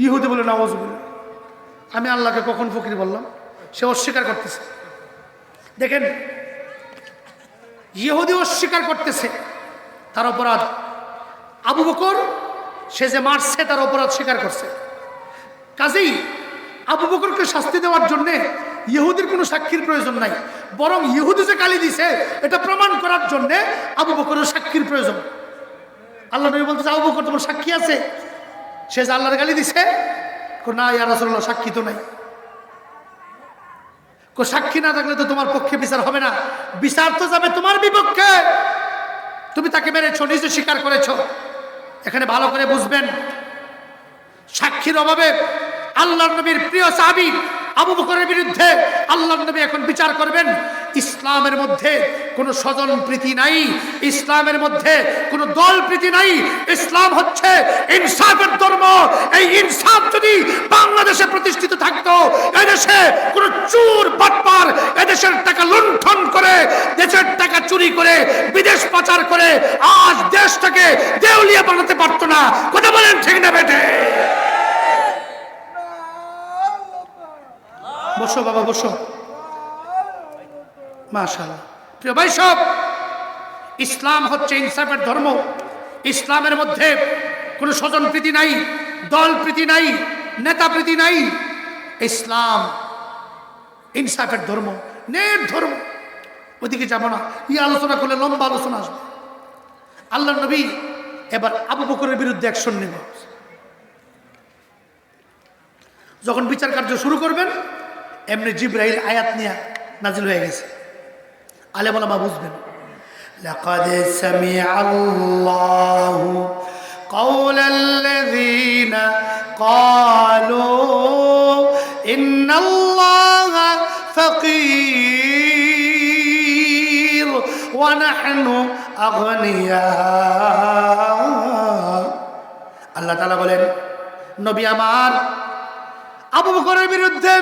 ইহুদি বলে, নাউযুবিল্লাহ, আমি আল্লাহকে কখন ফকির বললাম? সে অস্বীকার করতেছে। দেখেন, ইহুদি অস্বীকার করতেছে, তার অপরাধ। আবু বকর সে যে মারছে তার অপরাধ স্বীকার করছে। কাজেই আবু বকরকে শাস্তি দেওয়ার জন্য ইহুদির কোনো সাক্ষীর প্রয়োজন নাই, বরং ইহুদি যে গালি দিছে এটা প্রমাণ করার জন্য আবু বকরের সাক্ষীর প্রয়োজন। আল্লাহ নবী বলতেছে, আবু বকর, তোমার সাক্ষী আছে সে যে আল্লাহর গালি দিছে? না ইয়া রাসূলুল্লাহ, সাক্ষী তো নাই। সাক্ষী না থাকলে তো তোমার পক্ষে বিচার হবে না, বিচার তো যাবে তোমার বিপক্ষে। তুমি তাকে মেরেছো, নিজে স্বীকার করেছো। এখানে ভালো করে বুঝবেন, সাক্ষীর অভাবে আল্লাহর নবীর প্রিয় সাহাবী আবু বকরের বিরুদ্ধে আল্লাহর নবী এখন বিচার করবেন। ইসলামের মধ্যে কোনো স্বজন প্রীতি নাই, ইসলামের মধ্যে কোনো দল প্রীতি নাই। ইসলাম হচ্ছে ইনসাফের ধর্ম। এই ইনসাফ যদি বাংলাদেশে প্রতিষ্ঠিত থাকতো, এদেশে কোনো চোর বাটপার এদেশের টাকা লুণ্ঠন করে, দেশের টাকা চুরি করে, বিদেশ পাচার করে আজ দেশটাকে দেউলিয়া বানাতে পারতো না। কথা বলেন ঠিক না বেটে? বসো বাবা, বসো। মাশাআল্লাহ। প্রিয় ভাই সব, ইসলাম হচ্ছে ইনসাফের ধর্ম। ইসলামের মধ্যে কোনো স্বজন প্রীতি নাই, দল প্রীতি নাই, নেতা প্রীতি নাই। ইসলাম ইনসাফের ধর্ম, ন্যায়ের ধর্ম। ওদিকে যাবো না, আলোচনা করলে লম্বা আলোচনা আসবে। আল্লাহর নবী এবার আবু বকরের বিরুদ্ধে অ্যাকশন নেব। যখন বিচার কার্য শুরু করবেন, এমনি জিবরাইল আয়াত নিয়ে নাজিল হয়ে গেছে। আলেম ওলামা বুঝবেন, লাকাদ সামিআল্লাহু কাওলাল্লাযীনা ক্বালু ইন্নাল্লাহা ফাকীর ওয়া নাহনু আগনিয়া। আল্লাহ তাআলা বলেন, নবী আমার আবু বকরের বিরুদ্ধে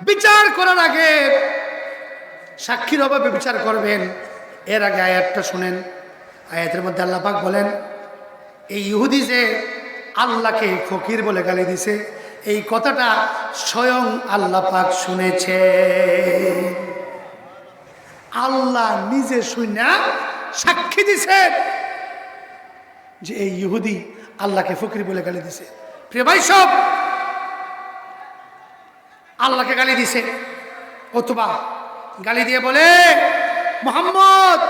বিচার করার আগে সাক্ষীর অভাবে বিচার করবেন। এর আগে আয়াতটা শুনেন। আয়াতের মধ্যে আল্লাহ পাক বলেন, এই ইহুদি যে আল্লাহকে ফকির বলে গালি দিছে, এই কথাটা স্বয়ং আল্লাহ পাক শুনেছে। আল্লাহ নিজে শুনে সাক্ষী দিছে যে এই ইহুদি আল্লাহকে ফকির বলে গালি দিছে। প্রিয় ভাই সব, আল্লাহকে গালি দিছে, অথবা গালি দিয়ে বলে, মুহাম্মদ,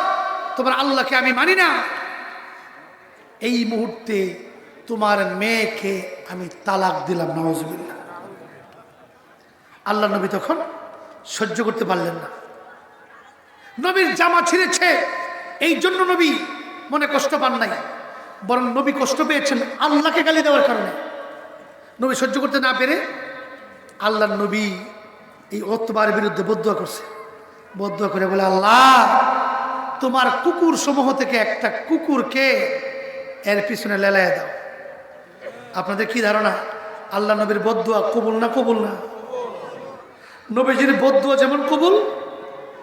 তোমার আল্লাহকে আমি মানি না, এই মুহূর্তে তোমার মেয়েকে আমি তালাক দিলাম। নাউযুবিল্লাহ। আল্লাহ নবী তখন সহ্য করতে পারলেন না। নবীর জামা ছিঁড়েছে, এই জন্য নবী মনে কষ্ট পান নাই, বরং নবী কষ্ট পেয়েছেন আল্লাহকে গালি দেওয়ার কারণে। নবী সহ্য করতে না পেরে আল্লাহ নবী এই উতবার বিরুদ্ধে বদদুয়া করছে। বদদুয়া করে বলে, আল্লাহ, তোমার কুকুর সমূহ থেকে একটা কুকুরকে এর পিছনে লেলায় দাও। আপনাদের কি ধারণা, আল্লাহ নবীর বদদুয়া কবুল না কবুল না? নবীজির বদদুয়া যেমন কবুল,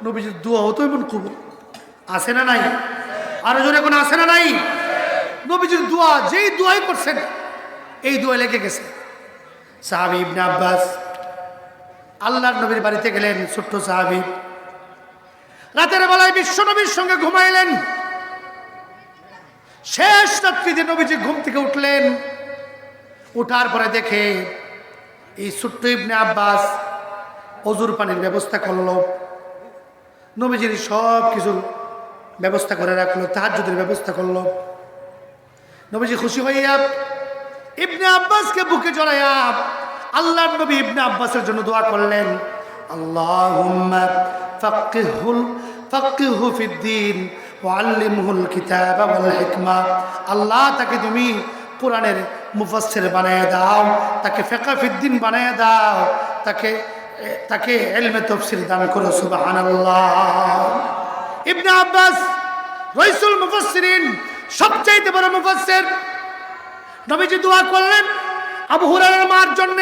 নবীজির দোয়া হতো এমন কবুল। আছে না নাই? আরো জোরে কোন আছে না নাই? নবীজির দোয়া, যেই দোয়াই করছেন এই দোয়া লেগে গেছে। সাহাবী ইবনে আব্বাস আল্লাহর নবীর বাড়িতে গেলেন, ছোট্ট সাহাবী। রাতের বেলায় বিশ্ব নবীর সঙ্গে ঘুমাইলেন। শেষ রাত্রিতে নবীজি ঘুম থেকে উঠলেন। উঠার পরে দেখে এই ছোট্ট ইবনে আব্বাস অজুর পানির ব্যবস্থা করলো, নবীজির সব কিছুর ব্যবস্থা করে রাখলো, তাহাজ্জুদের ব্যবস্থা করলো। নবীজি খুশি হইয়া ইবনে আব্বাসকে বুকে জড়ায়া আল্লাহর নবী ইবনে আব্বাসের জন্য দোয়া করলেন, আল্লাহুম্মা ফাক্কিহু ফিদ্দীন ওয়া আল্লিমহুল কিতাবা ওয়াল হিকমা। আল্লাহ তাকে তুমি কোরআনের মুফাসসির বানায় দাও, তাকে ফিকহ ফিদ্দীন বানায় দাও, তাকে ইলমে তাফসীর দান করো। সুবহানাল্লাহ। ইবনে আব্বাস রাইসুল মুফাসসিরিন, সবচেয়ে বড় মুফাসসির। নবীজি দোয়া করলেন আবু হুরায়রার মার জন্য।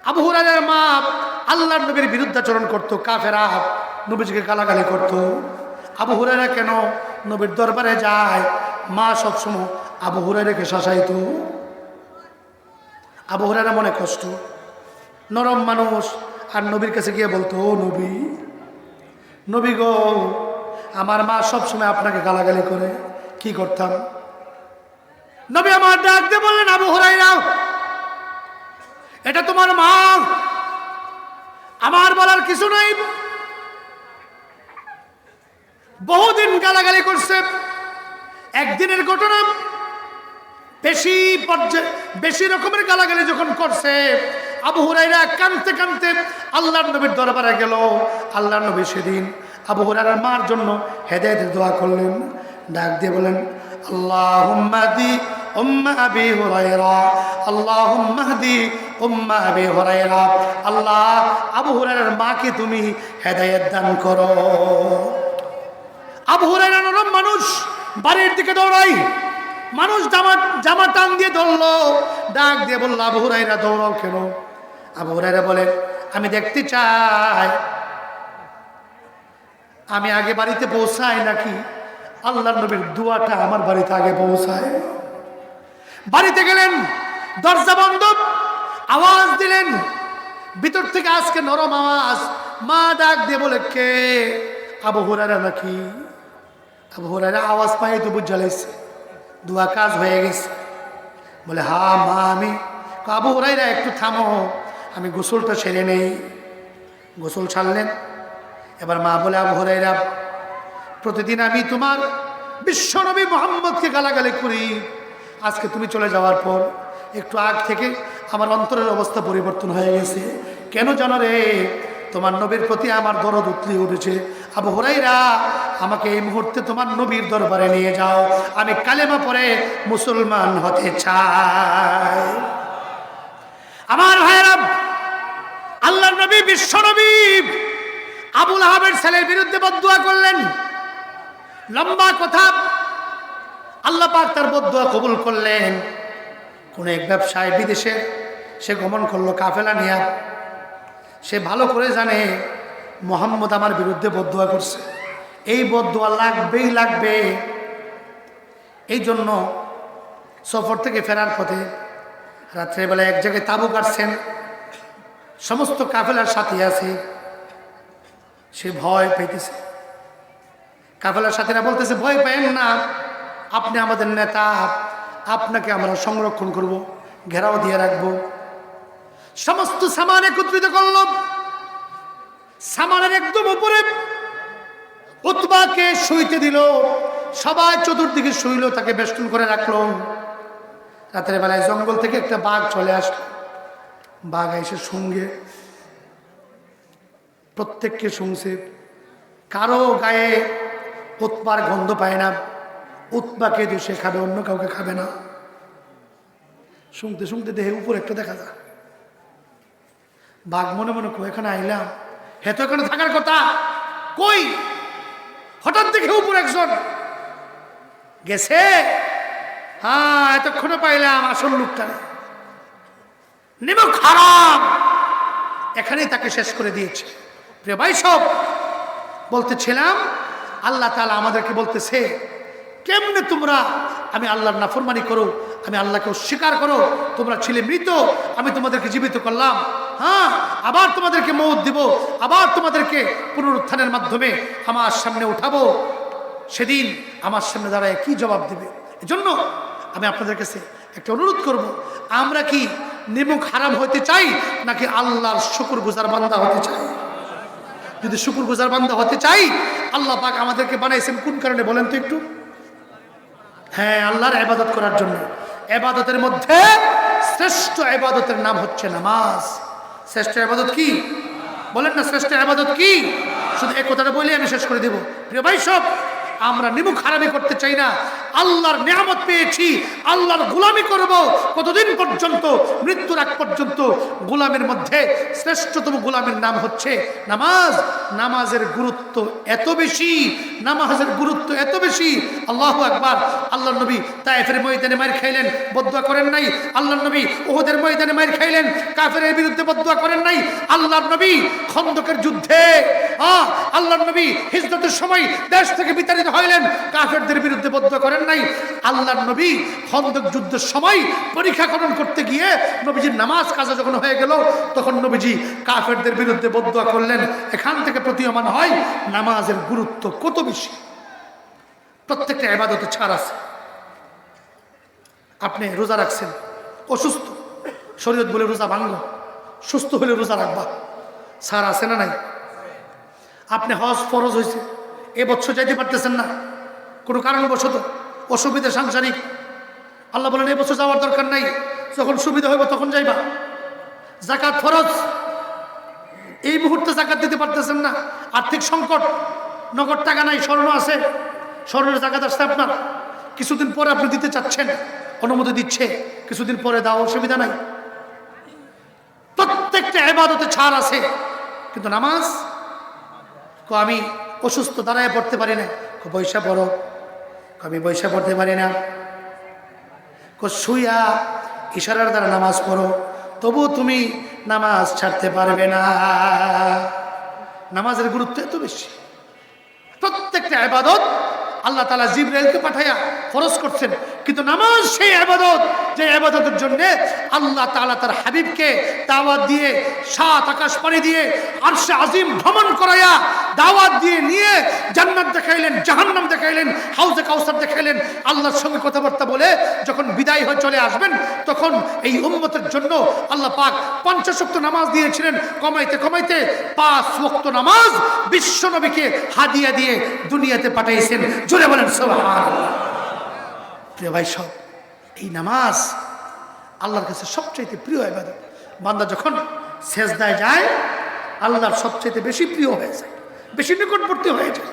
আবু হুরায়রার মা আল্লাহর নবীর বিরুদ্ধাচরণ করত, কাফেরা নবীজিকে গালাগালি করত। আবু হুরায়রা কেন নবীর দরবারে যায়, মা সবসময় আবু হুরায়রাকে শাসাইত। আবু হুরায়রা মনে কষ্ট, নরম মানুষ, আর নবীর কাছে গিয়ে বলতো, ও নবী, নবী গো, আমার মা সবসময় আপনাকে গালাগালি করে, কি করতাম? নবী আমার ডাক দিয়ে বললেন, আবু হুরায়রা, এটা তোমার মা, আমার বলার কিছু নাই। বহুদিন গালাগালি করছে, একদিনের ঘটনা। বেশি রকমের গালাগালি যখন করছে, আবু হুরায়রা কাঁদতে কাঁদতে আল্লাহর নবীর দরবারে গেল। আল্লাহর নবী সেদিন আবু হুরায়রার মার জন্য হেদায়েতের দোয়া করলেন। ডাক দিয়ে বলেন, আল্লাহুম্মা হদি উম্মা আবি হুরায়রা, আল্লাহুম্মা হদি উম্মা আবি হুরায়রা। আল্লাহ, আবু হুরায়রার মাকে তুমি হেদায়েত দান করো। আবু হুরায়রা নরম মানুষ, বাড়ির দিকে দৌড়াই। মানুষ জামা টান দিয়ে ধরলো, ডাক দিয়ে বললো, আবু হুরায়রা দৌড়াও কেন? আবু হুরায়রা বলে, আমি দেখতে চাই আমি আগে বাড়িতে পৌঁছাই নাকি আল্লাহর নবীর দোয়াটা আমার বাড়িতে আগে পৌঁছায়। বাড়িতে গেলেন, দরজা বন্ধ, আওয়াজ দিলেন ভিতর থেকে, আজকে নরম আওয়াজ। মা ডাক দিয়ে বলে, কে? আবু হুরায়রা নাকি? আবু হুরায়রা আওয়াজ পাই তো বুঝা লাগছে দোয়া কাজ হয়ে গেছে। বলে, হা মা, আমি। আবু হুরায়রা একটু থামো, আমি গোসলটা সেরে নেই। গোসল ছাড়লেন। এবার মা বলে, আবু হুরায়রা, প্রতিদিন আমি তোমার বিশ্বনবী মুহাম্মদকে গালাগালি করি, আজকে তুমি চলে যাওয়ার পর একটু আগ থেকে আমার অন্তরের অবস্থা পরিবর্তন হয়ে গেছে। কেন জানো রে? তোমার নবীর প্রতি আমার দরদ উতলে উঠেছে। আবু হুরায়রা, আমাকে এই মুহূর্তে তোমার নবীর দরবারে নিয়ে যাও, আমি কালেমা পড়ে মুসলমান হতে চাই। আমার ভাইরা, আল্লাহর নবী, বিশ্ব নবী আবু লাহাবের ছেলের বিরুদ্ধে বদদুয়া করলেন। লম্বা কথা। আল্লাহ পাক তার বদদুয়া কবুল করলেন। কোন এক ব্যবসায়ী বিদেশে সে গমন করলো কাফেলা নিয়ে। সে ভালো করে জানে মুহাম্মদ আমার বিরুদ্ধে বদদুয়া করছে, এই বদদুয়া লাগবেই লাগবে। এই জন্য সফর থেকে ফেরার পথে রাত্রেবেলা এক জায়গায় তাঁবু কাটছেন, সমস্ত কাফেলার সাথী আছে। সে ভয় পেতেছে। কাফেলার সাথীরা বলতেছে, ভয় পেন না, আপনি আমাদের নেতা, আপনাকে আমরা সংরক্ষণ করব, ঘেরাও দিয়ে রাখবো। সমস্ত সামান একত্রিত করল। সামানের একদম উপরে উতবাকে শুইতে দিল। সবাই চতুর্দিকে শুইল, তাকে বেষ্টন করে রাখলো। রাতের বেলায় জঙ্গল থেকে একটা বাঘ চলে আসলো। বাঘ এসে সঙ্গে প্রত্যেককে শুনছে। কারো গায়ে উতবার গন্ধ পায় না। উতবাকে যে সে খাবে, অন্য কাউকে খাবে না। শুনতে শুনতে দেহে উপর একটা দেখা যায়। বাঘ মনে মনে কো, এখানে আইলাম, হে তো এখানে থাকার কথা, কই? হঠাৎ দেখে উপর একজন গেছে। হ্যাঁ, এতক্ষণে পাইলাম আসল লোকটা, নিমক হারাম, এখানেই তাকে শেষ করে দিয়েছে। প্রিয় ভাই সব, বলতেছিলাম আল্লাহ তাআলা আমাদেরকে বলতেছে, কেমনে তোমরা আমি আল্লাহর নাফরমানি করো, আমি আল্লাহকে অস্বীকার করো। তোমরা ছিলে মৃত, আমি তোমাদেরকে জীবিত করলাম। হ্যাঁ, আবার তোমাদেরকে মওত দিব, আবার তোমাদেরকে পুনরুত্থানের মাধ্যমে আমার সামনে উঠাবো। সেদিন আমার সামনে দাঁড়ায় কি জবাব দিবে? এজন্য আমি আপনাদের কাছে একটা অনুরোধ করব, আমরা কি নিমক হারাম হতে চাই নাকি আল্লাহর শুকরগুজার বান্দা হতে চাই? যদি শুকরগুজার বান্দা হতে চাই, আল্লাহ পাক আমাদেরকে বানাইছেন কোন কারণে বলেন তো একটু? হ্যাঁ, আল্লাহর ইবাদত করার জন্য। ইবাদতের মধ্যে শ্রেষ্ঠ ইবাদতের নাম হচ্ছে নামাজ। শ্রেষ্ঠ ইবাদত কি বলেন না? শ্রেষ্ঠ ইবাদত কি? শুধু এই কথাটা বলে আমি শেষ করে দেব। প্রিয় ভাই সব, আমরা নিমুখ হারামি করতে চাই না। আল্লাহর নিয়ামত পেয়েছি, আল্লাহর গোলামি করব কতদিন পর্যন্ত? মৃত্যুর আগ পর্যন্ত। গোলামের মধ্যে শ্রেষ্ঠতম গোলামের নাম হচ্ছে নামাজ। নামাজের গুরুত্ব এত বেশি, নামাজের গুরুত্ব এত বেশি। আল্লাহু আকবার। আল্লাহর নবী তায়েফের ময়দানে মার খাইলেন, বদদুয়া করেন নাই। আল্লাহর নবী উহুদের ময়দানে মার খাইলেন, কাফেরের বিরুদ্ধে বদদুয়া করেন নাই। আল্লাহর নবী খন্দকের যুদ্ধে, আল্লাহর নবী হিজরতের সময় দেশ থেকে বিতাড়িত হইলেন, কাফেরদের বিরুদ্ধে বদদুয়া করেন নাই। আল্লাহর নবী খন্দক যুদ্ধের সময় পরীক্ষা করণ করতে গিয়ে নবীজির নামাজ কাজা যখন হয়ে গেল, তখন নবীজি কাফেরদের বিরুদ্ধে বদদুয়া করলেন। এখান থেকে প্রতীয়মান হয় নামাজের গুরুত্ব কত বেশি। প্রত্যেকটা ইবাদতে ছাড় আছে। আপনি রোজা রাখছেন, অসুস্থ, শরীয়ত বলে রোজা ভাঙ্গ, সুস্থ হলে রোজা রাখবা, ছাড় আছে না নাই? আপনি হজ ফরজ হয়েছে, এবছর যাইতে পারতেছেন না কোনো কারণবশত, অসুবিধা সাংসারিক, আল্লাহ বলেন এবছর যাওয়ার দরকার নাই, যখন সুবিধা হইব তখন যাইবা। যাকাত ফরজ, এই মুহূর্তে যাকাত দিতে পারতেছেন না, আর্থিক সংকট, নগদ টাকা নাই, স্বর্ণ আছে, স্বর্ণের যাকাত আসছে আপনার, কিছুদিন পরে আপনি দিতে চাচ্ছেন, অনুমতি দিচ্ছে, কিছুদিন পরে দাও, অসুবিধা নাই। প্রত্যেকটা ইবাদতে ছাড় আছে, কিন্তু নামাজ আমি অসুস্থ, দাঁড়ায় পড়তে পারি না, পয়সা পড়ো, আমি পয়সা পড়তে পারি না, শুইয়া ইশারার দ্বারা নামাজ পড়ো, তবু তুমি নামাজ ছাড়তে পারবে না। নামাজের গুরুত্ব এত বেশি। প্রত্যেকটা ইবাদত আল্লাহ তাআলা জিবরাইলকে পাঠাইয়া ফরজ করছেন, কিন্তু নামাজ সেই ইবাদত যে ইবাদতের জন্য আল্লাহ তাআলা তার হাবিবকে দাওয়াত দিয়ে, সাত আকাশ পাড়ি দিয়ে, আরশে আজিম ভ্রমণ করাইয়া দাওয়াত দিয়ে নিয়ে জান্নাত দেখাইলেন, জাহান্নাম দেখাইলেন, হাউজে কাউসার দেখাইলেন। আল্লাহর সঙ্গে কথাবার্তা বলে যখন বিদায় হয়ে চলে আসবেন, তখন এই উম্মতের জন্য আল্লাহ পাক ৫ ওয়াক্ত নামাজ দিয়েছিলেন। কমাইতে কমাইতে ৫ ওয়াক্ত নামাজ বিশ্ব নবীকে হাদিয়া দিয়ে দুনিয়াতে পাঠাইছেন। জোরে বলেন সুবহানাল্লাহ। প্রিয় ভাই সব, এই নামাজ আল্লাহর কাছে সবচাইতে প্রিয় ইবাদত। বান্দা যখন সেজদায় যায়, আল্লাহর সবচাইতে বেশি প্রিয় হয়ে যায়, বেশি নিকটবর্তী হয়ে যায়।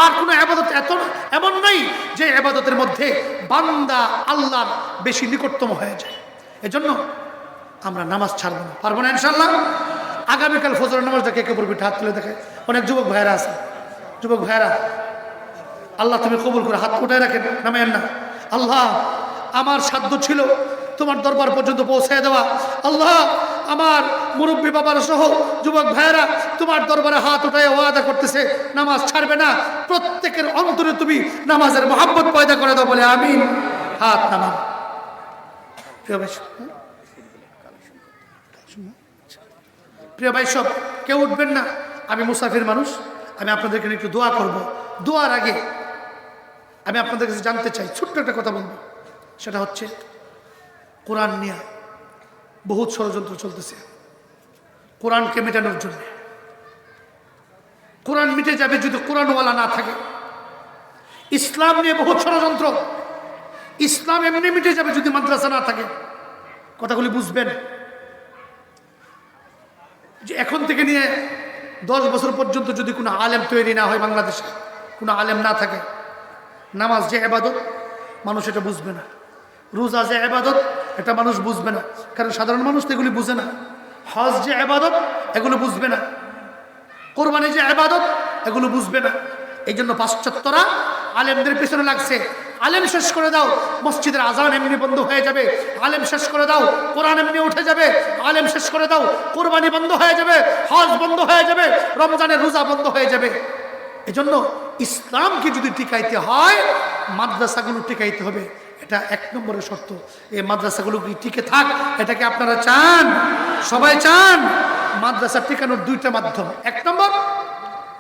আর কোনো ইবাদত এমন নাই যে ইবাদতের মধ্যে বান্দা আল্লাহর বেশি নিকটতম হয়ে যায়। এজন্য আমরা নামাজ ছাড়বো না, পারবো না ইনশাআল্লাহ। আগামীকাল ফজরের নামাজটা কে কে পড়বি? হাত তুলে দেখে। অনেক যুবক ভাইয়েরা আছে, যুবক ভাইয়েরা, আল্লাহ তুমি কবুল করে হাত উঠায় রাখেন, নামেন না। আল্লাহ, আমার সাধ্য ছিল তোমার দরবার পর্যন্ত পৌঁছায় দেওয়া। আল্লাহ, আমার মুরব্বী বাবার সহ যুবক ভাইয়েরা তোমার দরবারে হাত উঠায় ওয়াদা করতেছে নামাজ ছাড়বে না। প্রত্যেকের অন্তরে তুমি নামাজের মহব্বত পয়দা করে দাও, বলে আমিন। হাত নামান। প্রিয় ভাই সব, কেউ উঠবেন না, আমি মুসাফির মানুষ, আমি আপনাদেরকে একটু দোয়া করব। দোয়ার আগে আমি আপনাদের কাছে জানতে চাই, ছোট্ট একটা কথা বলবো। সেটা হচ্ছে কোরআন নিয়ে বহুত ষড়যন্ত্র চলতেছে কোরআনকে মেটানোর জন্য। কোরআন মিটে যাবে যদি কোরআনওয়ালা না থাকে। ইসলাম নিয়ে বহুত ষড়যন্ত্র। ইসলাম এমনি মিটে যাবে যদি মাদ্রাসা না থাকে। কথাগুলি বুঝবেন যে এখন থেকে নিয়ে 10 বছর পর্যন্ত যদি কোনো আলেম তৈরি না হয়, বাংলাদেশে কোনো আলেম না থাকে, নামাজ যে ইবাদত মানুষ এটা বুঝবে না। রোজা যে ইবাদত এটা মানুষ বুঝবে না, কারণ সাধারণ মানুষ তো এগুলি বুঝে না। হজ যে ইবাদত এগুলো বুঝবে না। কোরবানি যে ইবাদত এগুলো বুঝবে না। এই জন্য পাশ্চাত্যরা আলেমদের পিছনে লাগছে। আলেম শেষ করে দাও, মসজিদের আজান এমনি বন্ধ হয়ে যাবে। আলেম শেষ করে দাও, কোরআন এমনি উঠে যাবে। আলেম শেষ করে দাও, কোরবানি বন্ধ হয়ে যাবে, হজ বন্ধ হয়ে যাবে, রমজানের রোজা বন্ধ হয়ে যাবে। এজন্য ইসলামকে যদি টিকাইতে হয়, মাদ্রাসাগুলো টিকাইতে হবে। এটা 1 নম্বরের শর্ত। এই মাদ্রাসাগুলো কি টিকে থাক, এটাকে আপনারা চান? সবাই চান? মাদ্রাসা টিকানোর 2টা মাধ্যম। 1 নম্বর,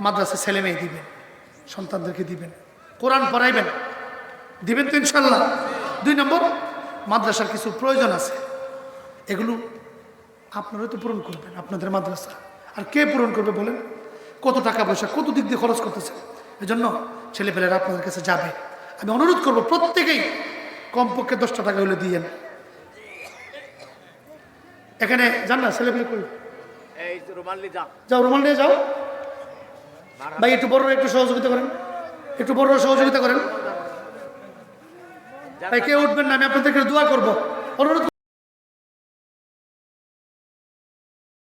মাদ্রাসা ছেলে মেয়ে দিবেন, সন্তানদেরকে দিবেন, কোরআন পড়াইবেন, দিবেন তো ইনশাল্লাহ। 2 নম্বর, মাদ্রাসার কিছু প্রয়োজন আছে, এগুলো আপনারাই তো পূরণ করবেন, আপনাদের মাদ্রাসা। আর কে পূরণ করবে বলেন? কত টাকা পয়সা, কত দিক দিয়ে খরচ করতেছে। এজন্য ছেলেপেলেরা আপনাদের কাছে যাবে। আমি অনুরোধ করব প্রত্যেকেই কমপক্ষে 10টা টাকা হলে দিয়েন। এখানে যান না, ছেলেপেলে কই? যাও, রুমাল নিয়ে যাও। ভাই একটু বড়রা একটু সহযোগিতা করেন, একটু বড়রা সহযোগিতা করেন। ভাই কেউ উঠবেন না, আমি আপনাদেরকে দোয়া করবো, অনুরোধ